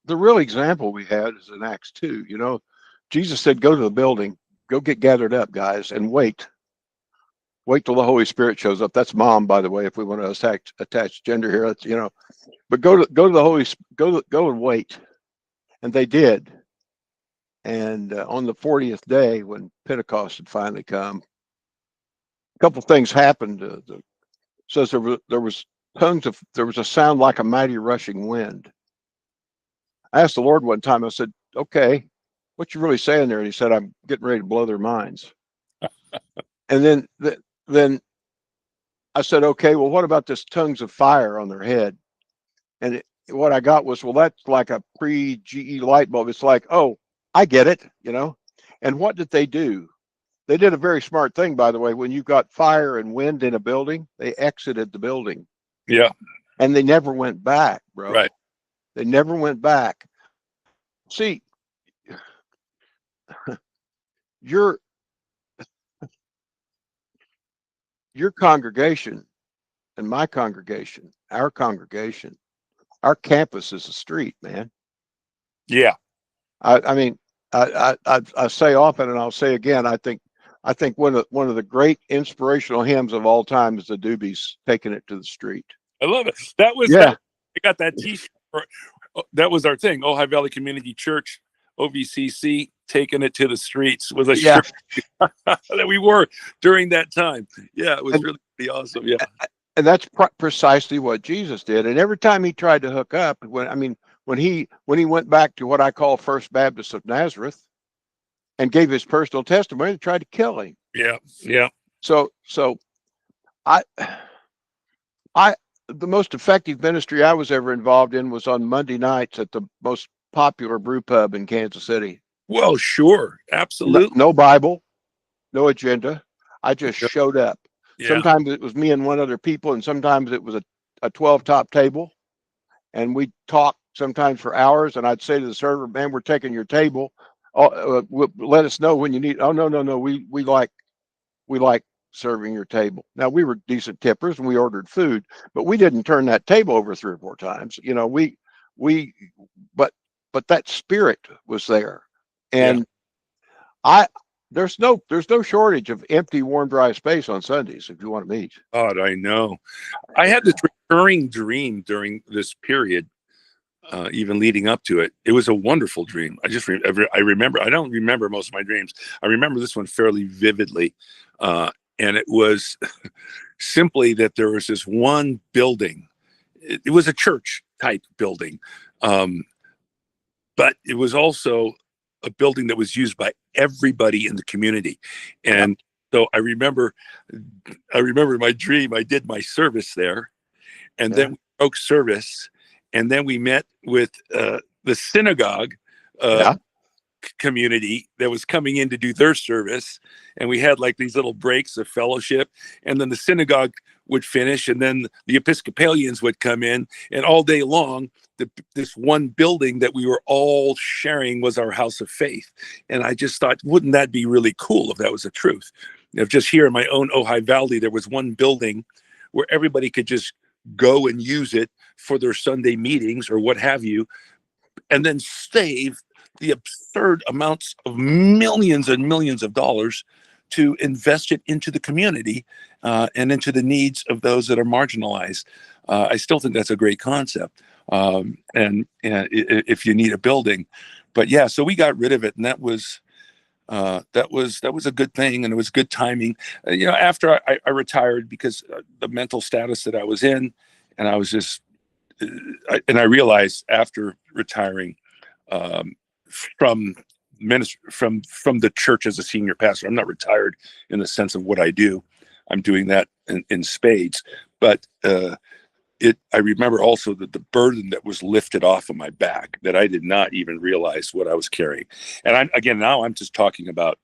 the real example we had is in Acts 2. Jesus said, "Go to the building, go get gathered up, guys, and wait till the Holy Spirit shows up." That's mom, by the way, if we want to attach gender here. That's, but go to the Holy, go and wait. And they did. And on the 40th day, when Pentecost had finally come, a couple things happened. Says there was a sound like a mighty rushing wind. I asked the Lord one time, I said, "Okay, what you really saying there?" And he said, "I'm getting ready to blow their minds." And then I said, "Okay, well, what about this tongues of fire on their head?" And what I got was, well, that's like a pre-GE light bulb. It's like, oh, I get it, And what did they do? They did a very smart thing, by the way. When you've got fire and wind in a building, they exited the building. Yeah. And they never went back, bro. Right. They never went back. See, your congregation and my congregation, our campus is a street, man. Yeah. I say often, and I'll say again, I think one of the great inspirational hymns of all time is the Doobies taking it to the street. I love it. That was, yeah. I got that T-shirt. That was our thing. Ojai Valley Community Church, OVCC, taking it to the streets, was a shirt that we wore during that time. Yeah, it was really awesome. Yeah. And that's precisely what Jesus did. And every time he tried to hook up, when he went back to what I call First Baptist of Nazareth and gave his personal testimony, they tried to kill him. Yeah. Yeah. So the most effective ministry I was ever involved in was on Monday nights at the most popular brew pub in Kansas City. Well, sure. Absolutely. No Bible, no agenda. I just showed up. Yeah. Sometimes it was me and one other people, and sometimes it was a 12 top table. And we talked sometimes for hours, and I'd say to the server, "Man, we're taking your table. Let us know when you need." "Oh, no. We like serving your table." Now, we were decent tippers and we ordered food, but we didn't turn that table over 3 or 4 times. But that spirit was there. And there's no shortage of empty, warm, dry space on Sundays if you want to meet. God, I know. I had this recurring dream during this period, even leading up to it. It was a wonderful dream. I remember. I don't remember most of my dreams. I remember this one fairly vividly, and it was simply that there was this one building. It was a church type building, but it was also a building that was used by everybody in the community. And so I remember my dream. I did my service there, and then we broke service, and then we met with the synagogue community that was coming in to do their service, and we had like these little breaks of fellowship, and then the synagogue would finish, and then the Episcopalians would come in, and all day long this one building that we were all sharing was our house of faith. And I just thought, wouldn't that be really cool if that was the truth? If just here in my own Ojai Valley there was one building where everybody could just go and use it for their Sunday meetings or what have you, and then save the absurd amounts of millions and millions of dollars to invest it into the community and into the needs of those that are marginalized. I still think that's a great concept. And if you need a building, but yeah, so we got rid of it, and that was a good thing, and it was good timing. After I retired, because the mental status that I was in, and I was just, and I realized after retiring from the church as a senior pastor, I'm not retired in the sense of what I do. I'm doing that in spades, but I remember also that the burden that was lifted off of my back, that I did not even realize what I was carrying. And now I'm just talking about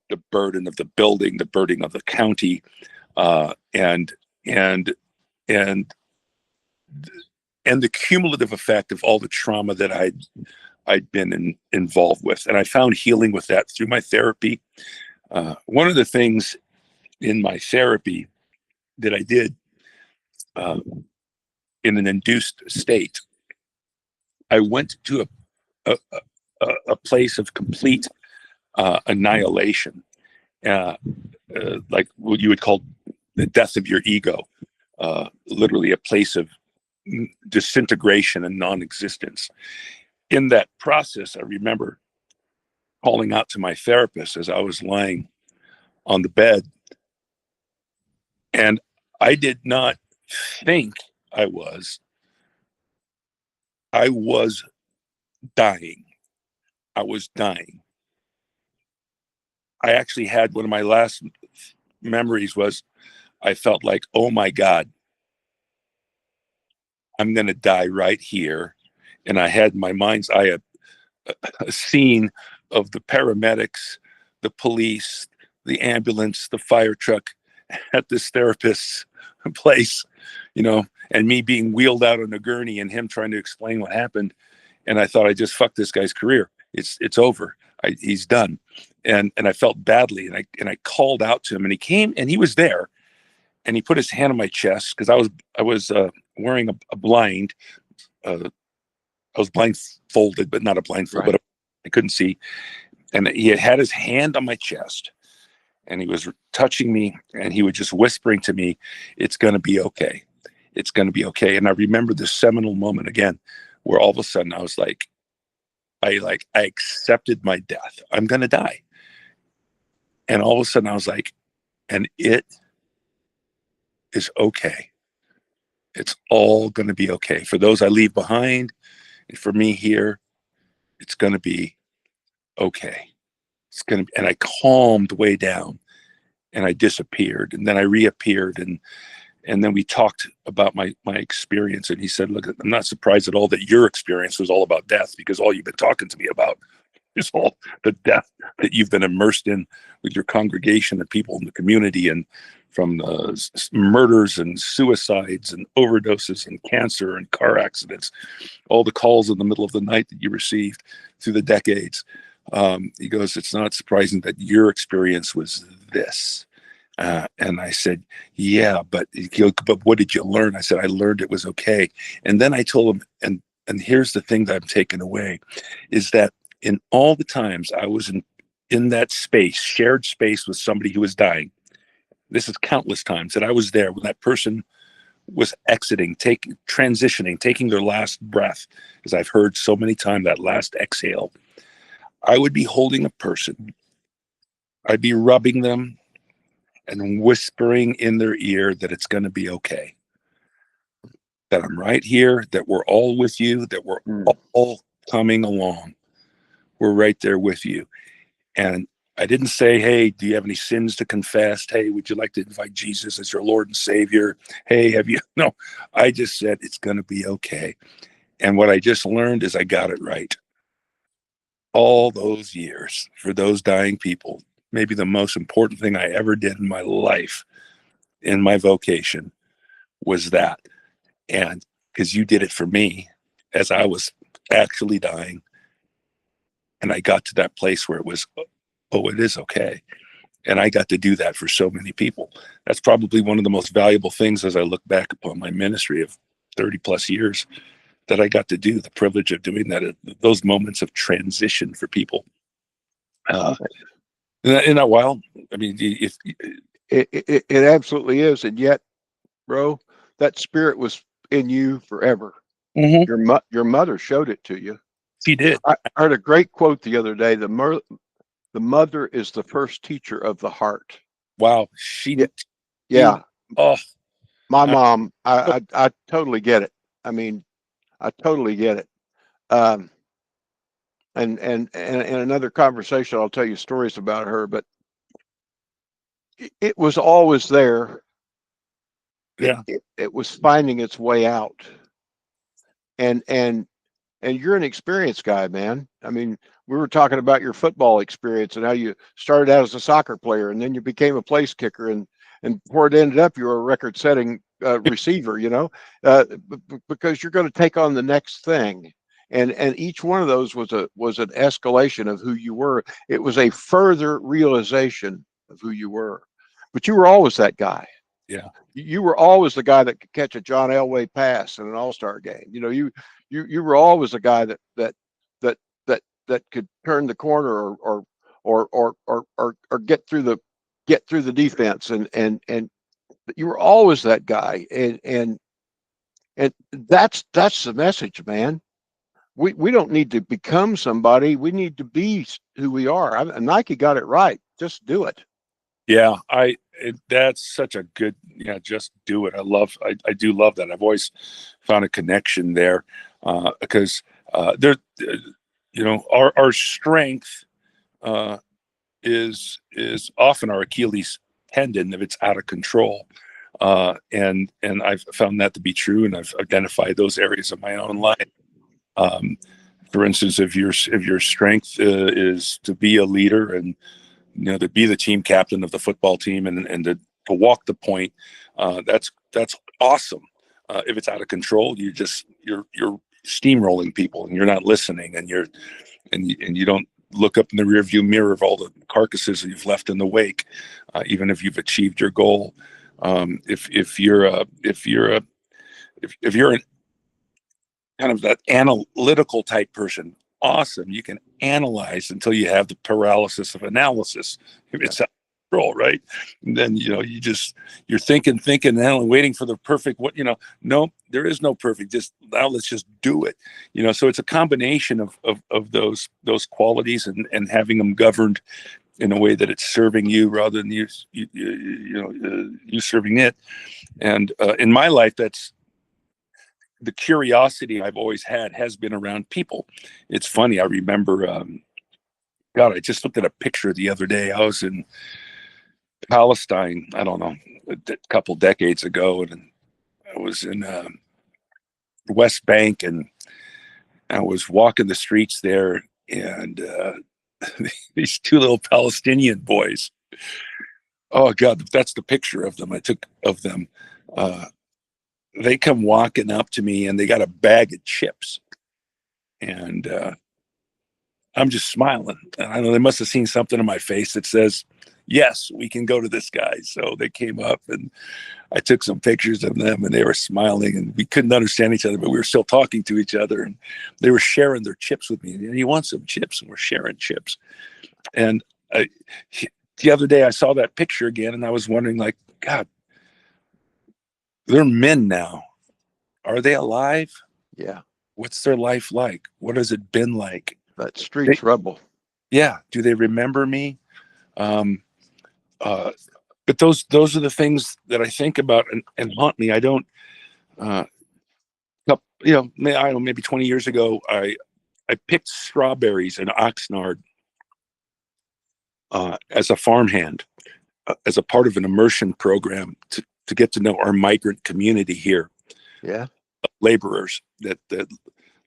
the burden of the building, the burden of the county, and the cumulative effect of all the trauma that I'd been involved with. And I found healing with that through my therapy. One of the things in my therapy that I did in an induced state, I went to a place of complete annihilation, like what you would call the death of your ego, literally a place of disintegration and non-existence. In that process, I remember calling out to my therapist as I was lying on the bed, and I did not think I was dying. I was dying. I actually had one of my last memories was I felt like, oh my God, I'm going to die right here. And I had in my mind's eye a scene of the paramedics, the police, the ambulance, the fire truck at this therapist's place, and me being wheeled out on a gurney and him trying to explain what happened. And I thought, I just fucked this guy's career. It's over. He's done. And I felt badly. And I called out to him, and he came, and he was there, and he put his hand on my chest, because I was wearing a blind. I was blindfolded, but not a blindfold, but I couldn't see. And he had his hand on my chest, and he was touching me, and he was just whispering to me, it's going to be okay. It's going to be okay. And I remember this seminal moment again, where all of a sudden I was like, I accepted my death. I'm going to die. And all of a sudden I was like, and it is okay. It's all going to be okay. For those I leave behind, and for me here, it's going to be okay. And I calmed way down, and I disappeared, and then I reappeared, and then we talked about my experience, and he said, look, I'm not surprised at all that your experience was all about death, because all you've been talking to me about is all the death that you've been immersed in with your congregation and people in the community, and from murders and suicides and overdoses and cancer and car accidents, all the calls in the middle of the night that you received through the decades. He goes, it's not surprising that your experience was this. And I said, yeah, but what did you learn? I said, I learned it was okay. And then I told him, and here's the thing that I'm taking away, is that in all the times I was in that space, shared space with somebody who was dying. This is countless times that I was there when that person was exiting, transitioning, taking their last breath, as I've heard so many times, that last exhale. I would be holding a person. I'd be rubbing them and whispering in their ear that it's going to be okay, that I'm right here, that we're all with you, that we're all coming along. We're right there with you. And I didn't say, hey, do you have any sins to confess? Hey, would you like to invite Jesus as your Lord and Savior? Hey, have you? No, I just said it's going to be okay. And what I just learned is I got it right. All those years for those dying people, maybe the most important thing I ever did in my life, in my vocation, was that. And because you did it for me as I was actually dying. And I got to that place where it was, oh, it is okay. And I got to do that for so many people. That's probably one of the most valuable things as I look back upon my ministry of 30 plus years that I got to do, the privilege of doing that, those moments of transition for people. In that while, I mean, if it absolutely is. And yet, bro, that spirit was in you forever. Your mother showed it to you. She did. I heard a great quote the other day. The mother is the first teacher of the heart. Wow. She did. Yeah. Oh, my mom, I totally get it. I mean, I totally get it. And another conversation, I'll tell you stories about her, but it was always there. Yeah. It was finding its way out. And you're an experienced guy, man. I mean, we were talking about your football experience and how you started out as a soccer player and then you became a place kicker, and before it ended up, you were a record-setting receiver, you know, because you're going to take on the next thing. And each one of those was an escalation of who you were. It was a further realization of who you were. But you were always that guy. Yeah. You were always the guy that could catch a John Elway pass in an all-star game. You know, you were always a guy that could turn the corner or get through the defense, and you were always that guy. And that's the message, man. We don't need to become somebody. We need to be who we are. Nike got it right. Just do it. Yeah, that's such a good, just do it. I do love that. I've always found a connection there, because there, our strength is often our Achilles tendon if it's out of control. And I've found that to be true, and I've identified those areas of my own life. For instance, if your strength is to be a leader and to be the team captain of the football team and to walk the point, that's awesome. If it's out of control, you're steamrolling people and you're not listening, and you don't look up in the rear view mirror of all the carcasses that you've left in the wake, even if you've achieved your goal. If you're an kind of that analytical type person, awesome. You can analyze until you have the paralysis of analysis. If it's out of control, right? And then you're thinking, and waiting for the perfect. No, there is no perfect. Just now, let's just do it. So it's a combination of those qualities and having them governed in a way that it's serving you rather than you serving it. And in my life, that's the curiosity I've always had has been around people. It's funny. I remember, I just looked at a picture the other day. I was in Palestine, I don't know, a couple decades ago, and I was in West Bank, and I was walking the streets there, and these two little Palestinian boys. Oh God, that's the picture of them I took of them. They come walking up to me, and they got a bag of chips, and I'm just smiling. I know they must have seen something in my face that says, yes, we can go to this guy. So they came up, and I took some pictures of them, and they were smiling, and we couldn't understand each other, but we were still talking to each other, and they were sharing their chips with me. And he wants some chips, and we're sharing chips. And the other day I saw that picture again, and I was wondering, like, God, they're men now. Are they alive? Yeah. What's their life like? What has it been like? That streets rebel. Yeah. Do they remember me? Um, but those are the things that I think about and haunt me. I don't, you know, I don't know, maybe 20 years ago, I picked strawberries in Oxnard as a farmhand, as a part of an immersion program to get to know our migrant community here. Yeah. Laborers that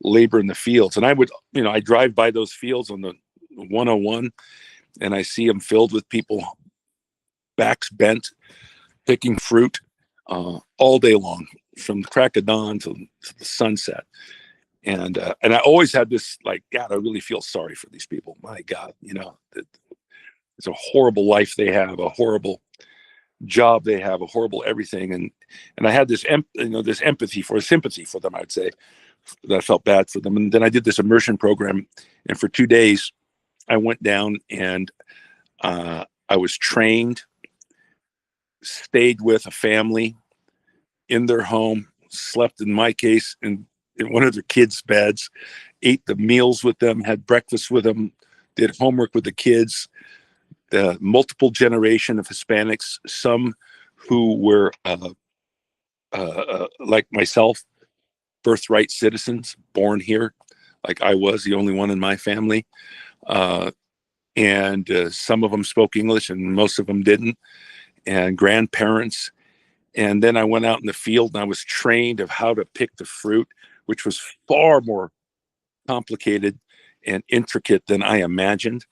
labor in the fields. And I would, you know, I drive by those fields on the 101 and I see them filled with people, backs bent, picking fruit all day long, from the crack of dawn to the sunset. And I always had this, like, God, I really feel sorry for these people. My God, you know, it's a horrible life they have, a horrible job they have, a horrible everything. And I had this, this empathy for, sympathy for them, I'd say, that I felt bad for them. And then I did this immersion program, and for 2 days I went down and I was trained, stayed with a family in their home, slept, in my case, in one of their kids' beds, ate the meals with them, had breakfast with them, did homework with the kids. The multiple generation of Hispanics, some who were like myself, birthright citizens, born here, like I was the only one in my family. And some of them spoke English and most of them didn't, and grandparents. And then I went out in the field and I was trained of how to pick the fruit, which was far more complicated and intricate than I imagined.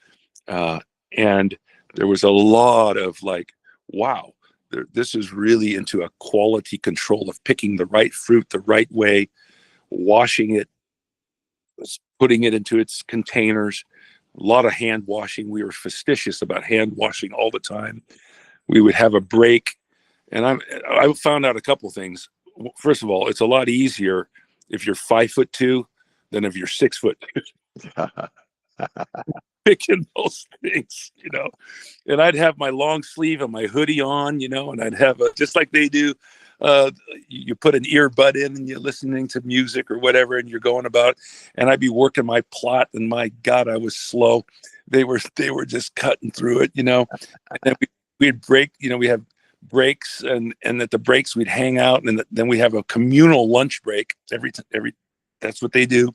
And there was a lot of, like, wow, this is really into a quality control of picking the right fruit the right way, washing it, putting it into its containers, a lot of hand washing. We were fastidious about hand washing all the time. We would have a break. And I found out a couple of things. First of all, it's a lot easier if you're 5'2" than if you're 6'2". Picking those things, you know. And I'd have my long sleeve and my hoodie on, you know, and I'd have just like they do. You put an earbud in and you're listening to music or whatever, and you're going about. And I'd be working my plot, and my God, I was slow. They were just cutting through it, you know. And then we'd break, you know, we have breaks, and at the breaks we'd hang out, and then we have a communal lunch break every that's what they do.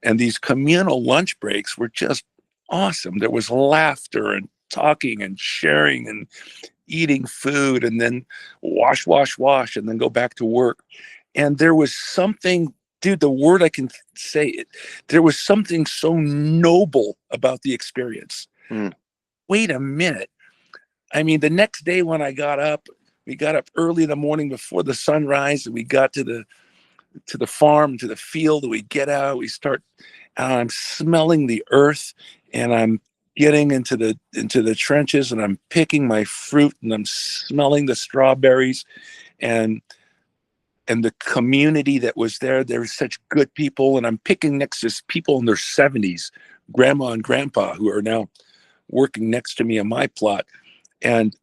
And these communal lunch breaks were just awesome. There was laughter and talking and sharing and eating food, and then wash, and then go back to work. And there was something, dude, the word I can say it, there was something so noble about the experience. Wait a minute. I mean, the next day when we got up early in the morning before the sunrise, and we got to the farm, to the field, and we get out, we start, I'm smelling the earth, and I'm getting into the trenches, and I'm picking my fruit, and I'm smelling the strawberries, and the community that was there. There were such good people, and I'm picking next to people in their 70s, grandma and grandpa, who are now working next to me on my plot. And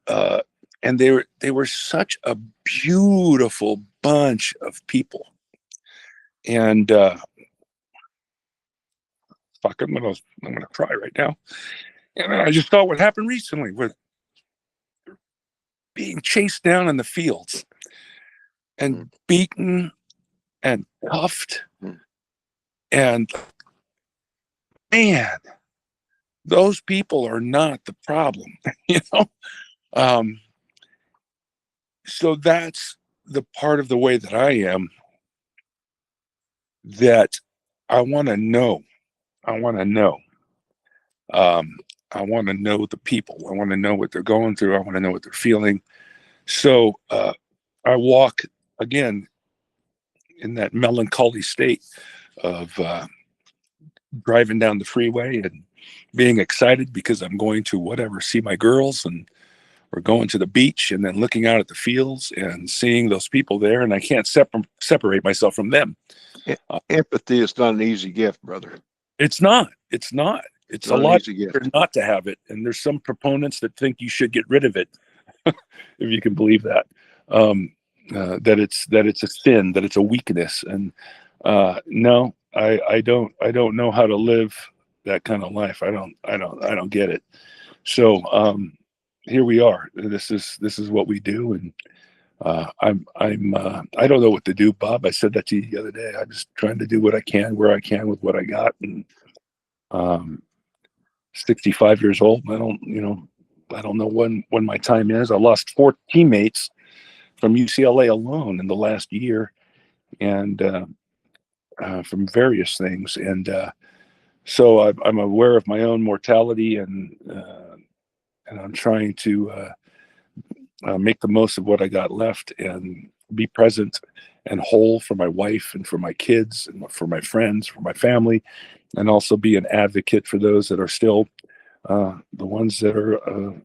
they were such a beautiful bunch of people. And fuck, I'm gonna cry right now. And I just thought what happened recently with being chased down in the fields and beaten and cuffed. And man, those people are not the problem, you know? So that's the part of the way that I am, that I want to know. I want to know. I want to know the people. I want to know what they're going through. I want to know what they're feeling. So I walk again in that melancholy state of driving down the freeway and being excited because I'm going to see my girls, and we're going to the beach, and then looking out at the fields and seeing those people there, and I can't separate myself from them. Empathy is not an easy gift, brother. It's not. It's a not an lot easy gift. better not to have it. And there's some proponents that think you should get rid of it, if you can believe that. That it's a sin, that it's a weakness. And no, I don't know how to live that kind of life. I don't get it. So here we are. This is what we do, and I don't know what to do, Bob. I said that to you the other day. I'm just trying to do what I can, where I can, with what I got. And 65 years old. I don't know when my time is. I lost 4 teammates from UCLA alone in the last year, and from various things. And so I'm aware of my own mortality, and I'm trying to make the most of what I got left and be present and whole for my wife and for my kids and for my friends, for my family, and also be an advocate for those that are still the ones that are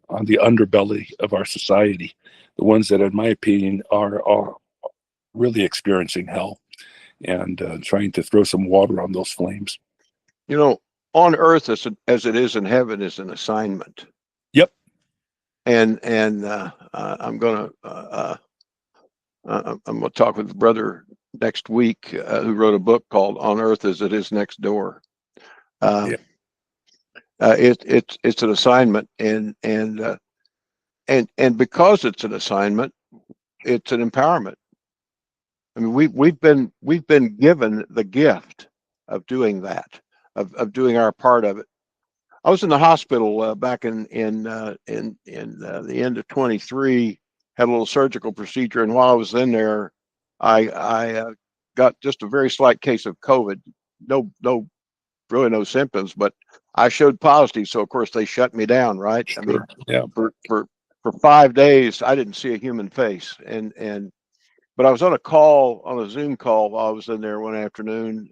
on the underbelly of our society, the ones that, in my opinion, are really experiencing hell, and trying to throw some water on those flames. On earth as it is in heaven is an assignment. Yep. And I'm gonna talk with a brother next week who wrote a book called "On Earth as It Is Next Door." It's an assignment, and because it's an assignment, it's an empowerment. I mean, we've been given the gift of doing that, of doing our part of it. I was in the hospital back in the end of 23, had a little surgical procedure, and while I was in there, I got just a very slight case of COVID. Really no symptoms, but I showed positive, so of course they shut me down, right? Sure. I mean, yeah. For 5 days, I didn't see a human face, but I was on a Zoom call while I was in there one afternoon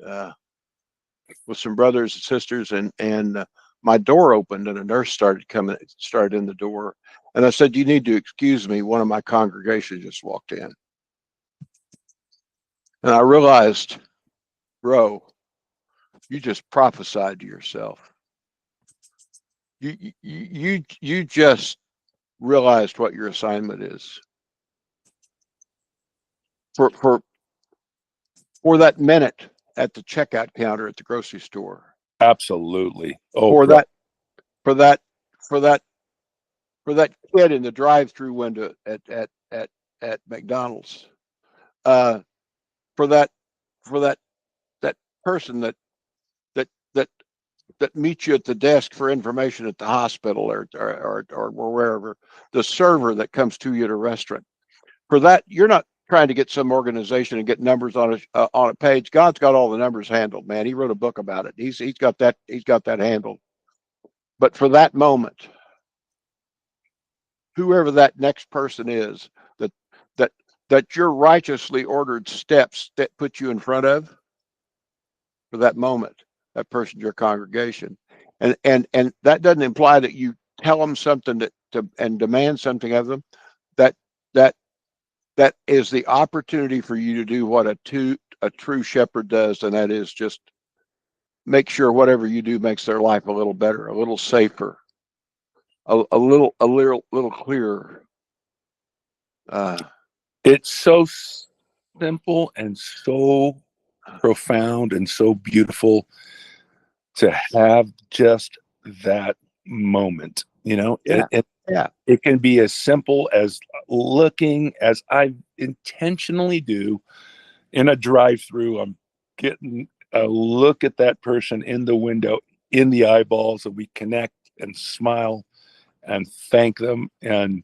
with some brothers and sisters, and my door opened and a nurse started in the door, and I said, "You need to excuse me. One of my congregation just walked in," and I realized, bro, you just prophesied to yourself. You just realized what your assignment is for that minute at the checkout counter at the grocery store. Absolutely. Oh, for bro. that for that for that for that kid in the drive-through window at McDonald's. For that that person that that that meets you at the desk for information at the hospital or wherever, the server that comes to you at a restaurant. For that, you're not trying to get some organization and get numbers on a page. God's got all the numbers handled, man. He wrote a book about it. He's got that handled. But for that moment, whoever that next person is that that that your righteously ordered steps that put you in front of, for that moment, that person's your congregation. And that doesn't imply that you tell them something and demand something of them. That that that is the opportunity for you to do what a true shepherd does, and that is just make sure whatever you do makes their life a little better, a little safer, a little clearer. It's so simple and so profound and so beautiful to have just that moment. Yeah. It can be as simple as looking, as I intentionally do in a drive-through. I'm getting a look at that person in the window, in the eyeballs, and we connect and smile and thank them and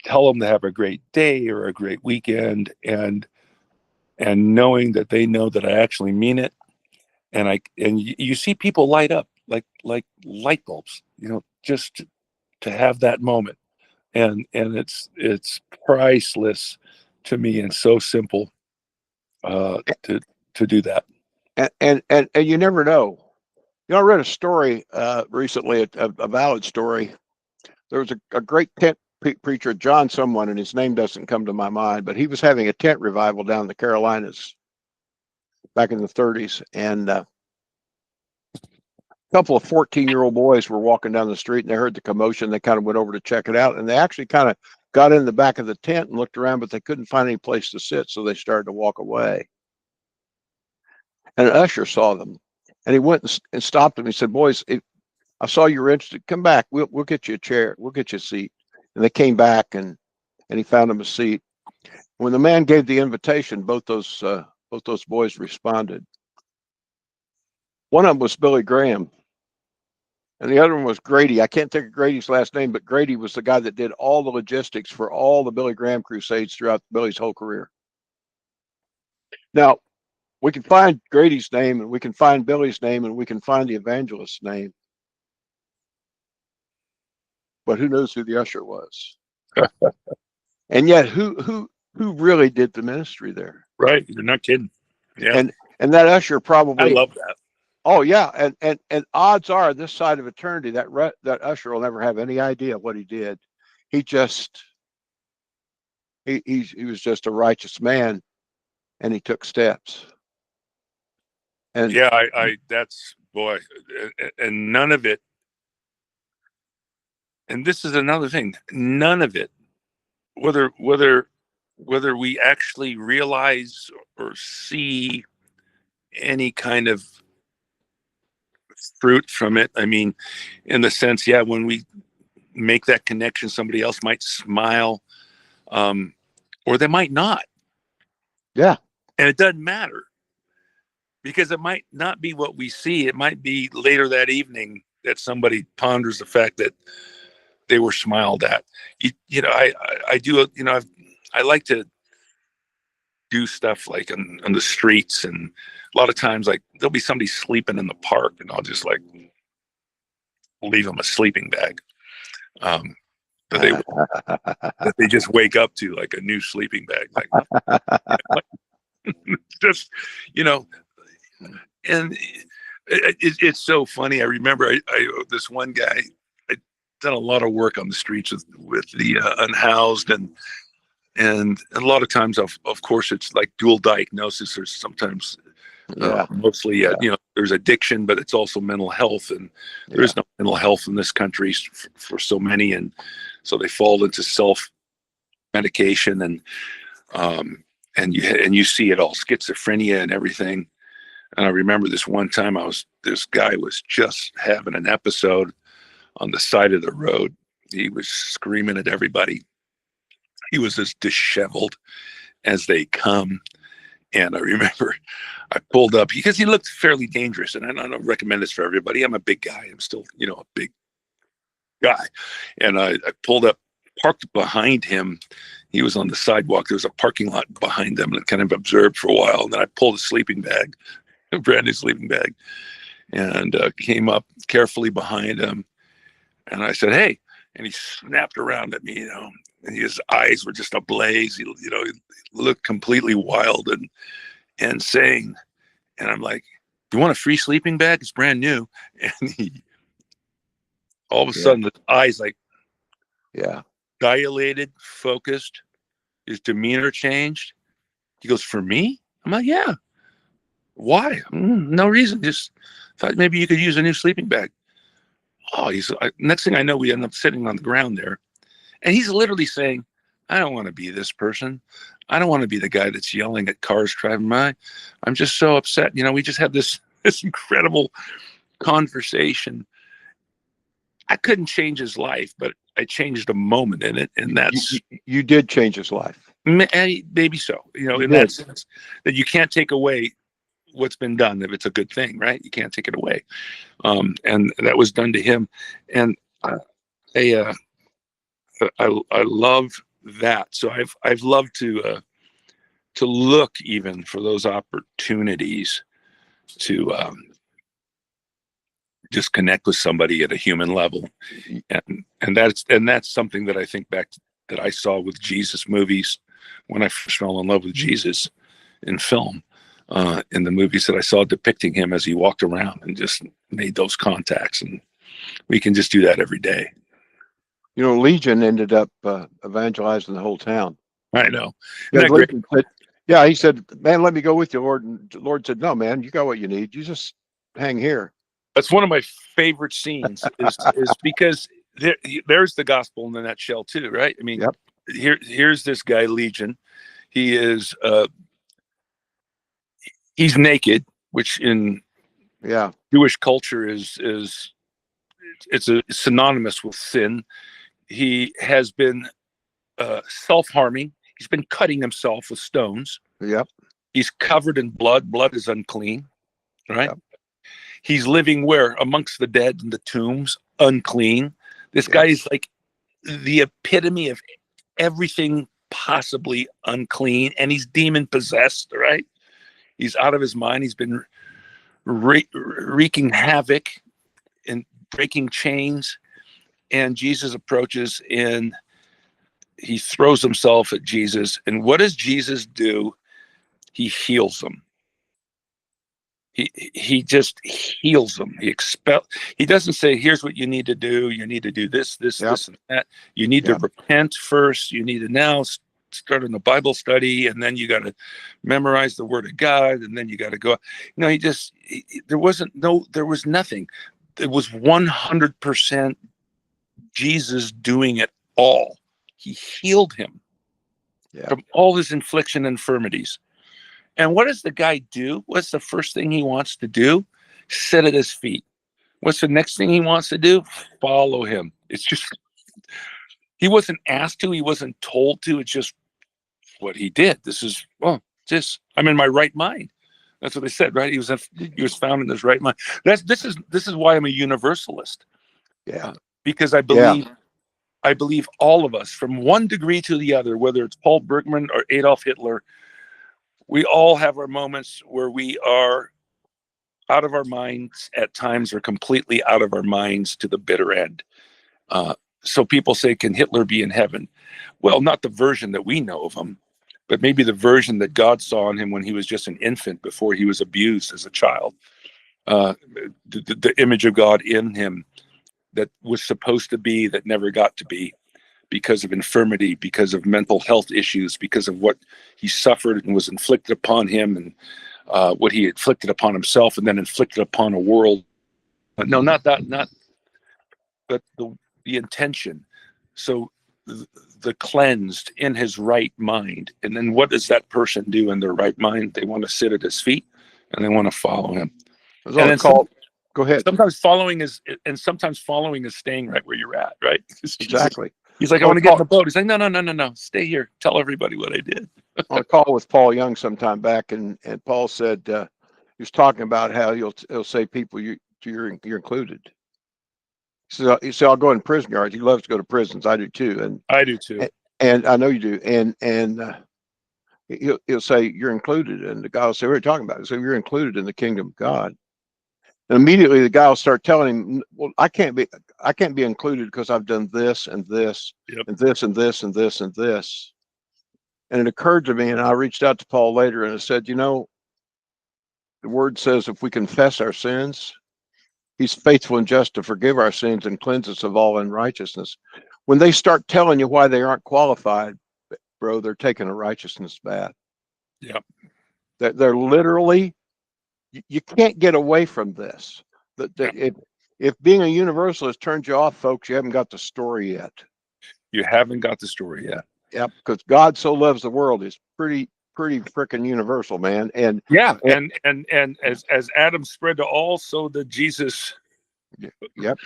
tell them to have a great day or a great weekend, and knowing that they know that I actually mean it. And you see people light up like light bulbs, just to have that moment. And it's priceless to me, and so simple to do that. And you never know. I read a story recently, a valid story. There was a great tent preacher, John someone, and his name doesn't come to my mind, but he was having a tent revival down in the Carolinas back in the 30s. And couple of 14-year-old boys were walking down the street and they heard the commotion. They kind of went over to check it out, and they actually kind of got in the back of the tent and looked around, but they couldn't find any place to sit, so they started to walk away. And an usher saw them, and he went and stopped them. He said, "Boys, I saw you were interested. Come back. We'll get you a chair. We'll get you a seat." And they came back, and he found them a seat. When the man gave the invitation, both those boys responded. One of them was Billy Graham, and the other one was Grady. I can't think of Grady's last name, but Grady was the guy that did all the logistics for all the Billy Graham crusades throughout Billy's whole career. Now, we can find Grady's name, and we can find Billy's name, and we can find the evangelist's name. But who knows who the usher was? And yet, who really did the ministry there? Right. You're not kidding. Yeah. And that usher probably. I love that. Oh yeah, and odds are this side of eternity that usher will never have any idea what he did. He was just a righteous man, and he took steps. And yeah, I that's boy, and none of it. And this is another thing. None of it, whether we actually realize or see any kind of fruit from it. I mean, in the sense, yeah, when we make that connection, somebody else might smile, or they might not. Yeah. And it doesn't matter, because it might not be what we see. It might be later that evening that somebody ponders the fact that they were smiled at. You know, I do, you know, I like to do stuff like on the streets, and a lot of times, like, there'll be somebody sleeping in the park, and I'll just like leave them a sleeping bag that they just wake up to, like a new sleeping bag, like just, you know. And it's so funny. I remember I this one guy, I'd done a lot of work on the streets with the unhoused, and a lot of times, of course, it's like dual diagnosis, or sometimes mostly, you know, there's addiction, but it's also mental health, and there's no mental health in this country for so many, and so they fall into self medication, and you see it all, schizophrenia and everything. And I remember this one time, this guy was just having an episode on the side of the road. He was screaming at everybody. He was as disheveled as they come. And I remember I pulled up because he looked fairly dangerous. And I don't recommend this for everybody. I'm a big guy. I'm still, you know, a big guy. And I pulled up, parked behind him. He was on the sidewalk. There was a parking lot behind them, and kind of observed for a while. And then I pulled a sleeping bag, a brand new sleeping bag, and came up carefully behind him. And I said, "Hey," and he snapped around at me, you know, and his eyes were just ablaze. He looked completely wild and saying, and I'm like, "You want a free sleeping bag? It's brand new." And he, all of a sudden, the eyes like, dilated, focused. His demeanor changed. He goes, "For me?" I'm like, "Yeah." "Why?" "No reason. Just thought maybe you could use a new sleeping bag." Oh, next thing I know, we end up sitting on the ground there. And he's literally saying, "I don't want to be this person. I don't want to be the guy that's yelling at cars driving by. I'm just so upset." You know, we just had this incredible conversation. I couldn't change his life, but I changed a moment in it. And that's... You did change his life. Maybe so. You know, in that sense, that you can't take away what's been done if it's a good thing, right? You can't take it away. And that was done to him. And I love that. So I've loved to look even for those opportunities to just connect with somebody at a human level, and that's something that I think back to, that I saw with Jesus movies when I first fell in love with Jesus in film, in the movies that I saw depicting him as he walked around and just made those contacts, and we can just do that every day. You know, Legion ended up evangelizing the whole town. I know. Yeah, he said, "Man, let me go with you, Lord." And the Lord said, "No, man, you got what you need. You just hang here." That's one of my favorite scenes is because there's the gospel in a nutshell too, right? I mean, Yep. here's this guy Legion. He is he's naked, which in Yeah. Jewish culture is it's synonymous with sin. He has been self-harming. He's been cutting himself with stones. Yep. He's covered in blood. Blood is unclean, right? Yep. He's living where? Amongst the dead in the tombs, unclean. This guy Yes. is like the epitome of everything possibly unclean, and he's demon possessed, right? He's out of his mind. He's been wreaking havoc and breaking chains. And Jesus approaches and he throws himself at Jesus. And what does Jesus do? He heals him. He just heals them. He doesn't say, here's what you need to do. You need to do this, Yep. this, and that. You need to Yep. repent first. You need to now start in the Bible study, and then you got to memorize the Word of God, and then you got to go. No, there was nothing. It was 100% Jesus doing it all. He healed him Yeah. from all his infliction and infirmities. And what does the guy do? What's the first thing he wants to do? Sit at his feet. What's the next thing he wants to do? Follow him. It's just, he wasn't asked to, he wasn't told to. It's just what he did. I'm in my right mind. That's what they said, right? He was found in his right mind. This is why I'm a universalist. Yeah. Because I believe all of us, from one degree to the other, whether it's Paul Bergmann or Adolf Hitler, we all have our moments where we are out of our minds at times, or completely out of our minds to the bitter end. So people say, can Hitler be in heaven? Well, not the version that we know of him, but maybe the version that God saw in him when he was just an infant, before he was abused as a child. The image of God in him that was supposed to be, that never got to be, because of infirmity, because of mental health issues, because of what he suffered and was inflicted upon him, and what he inflicted upon himself and then inflicted upon a world. No, not that, but the intention. So the cleansed in his right mind. And then what does that person do in their right mind? They want to sit at his feet and they want to follow him. I was on a call. Go ahead. Sometimes following is staying right where you're at, right? Exactly. He's like, I want to get in the boat. He's like, no. Stay here. Tell everybody what I did. On a call with Paul Young sometime back, and Paul said he was talking about how he'll say people you're included. He said I'll go in prison yards. He loves to go to prisons. I do too, and I do too. And I know you do. And he'll say you're included, and the guy will say, what are you talking about? So you're included in the kingdom of God. And immediately the guy will start telling him, well, I can't be included because I've done this and this, Yep. and this and this and this and this. And it occurred to me, and I reached out to Paul later and I said, the word says if we confess our sins, he's faithful and just to forgive our sins and cleanse us of all unrighteousness. When they start telling you why they aren't qualified, bro, they're taking a righteousness bath. Yep. They're literally, you can't get away from this. If being a universalist turns you off, folks, you haven't got the story yet. You haven't got the story yet. Yep, because God so loves the world is pretty freaking universal, man. And as Adam spread to all, so did Jesus. Yep.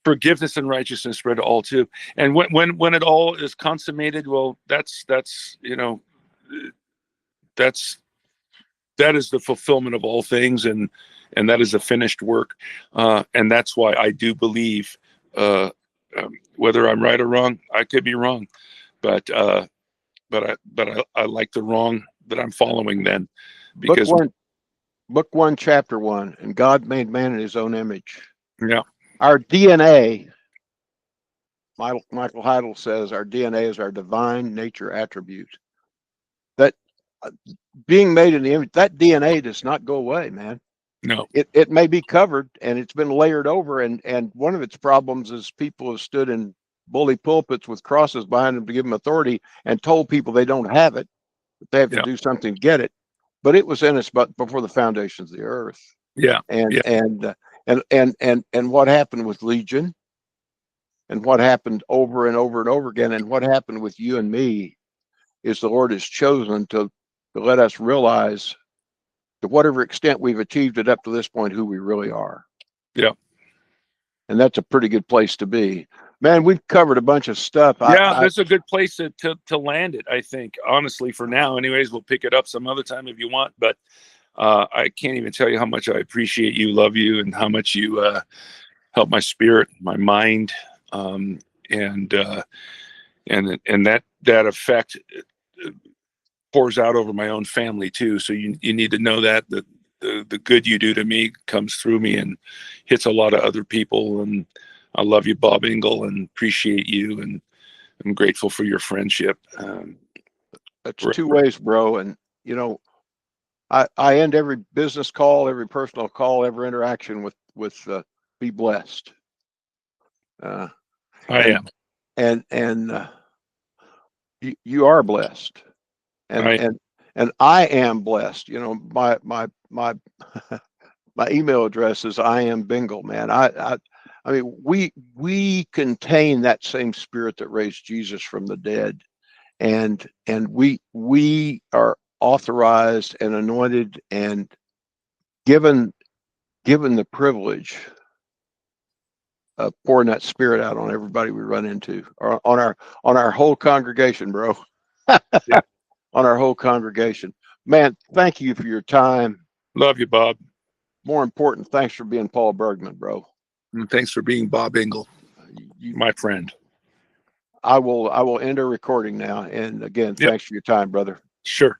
Forgiveness and righteousness spread to all too. And when it all is consummated, well, that is the fulfillment of all things, and that is a finished work. And that's why I do believe, whether I'm right or wrong, I could be wrong, but I like the wrong that I'm following then, because book 1, chapter 1, and God made man in his own image. Yeah. Our DNA, Michael Heidel says, our DNA is our divine nature attribute. That being made in the image, that DNA does not go away, man. No. It may be covered and it's been layered over, and one of its problems is people have stood in bully pulpits with crosses behind them to give them authority and told people they don't have it, that they have to do something to get it. But it was in us but before the foundations of the earth. Yeah. And And what happened with Legion, and what happened over and over and over again, and what happened with you and me, is the Lord has chosen to let us realize, to whatever extent we've achieved it up to this point, who we really are. Yeah. And that's a pretty good place to be. Man, we've covered a bunch of stuff. Yeah, that's a good place to land it, I think. Honestly, for now. Anyways, we'll pick it up some other time if you want. But I can't even tell you how much I appreciate you, love you, and how much you help my spirit, my mind, and that effect pours out over my own family too. So you need to know that the good you do to me comes through me and hits a lot of other people. And I love you, Bob Engel, and appreciate you, and I'm grateful for your friendship. That's two ways, bro. And you know, I end every business call, every personal call, every interaction with be blessed. I am. And you are blessed, and I and I am blessed. You know, my my email address is I am Bingle, man. I mean, we contain that same spirit that raised Jesus from the dead, and we are authorized and anointed and given the privilege of pouring that spirit out on everybody we run into, or on our whole congregation, bro. Yeah. On our whole congregation. Man, thank you for your time. Love you, Bob. More important, thanks for being Paul Bergmann, bro. And thanks for being Bob Engel, my friend. I will end our recording now. And again, thanks for your time, brother. Sure.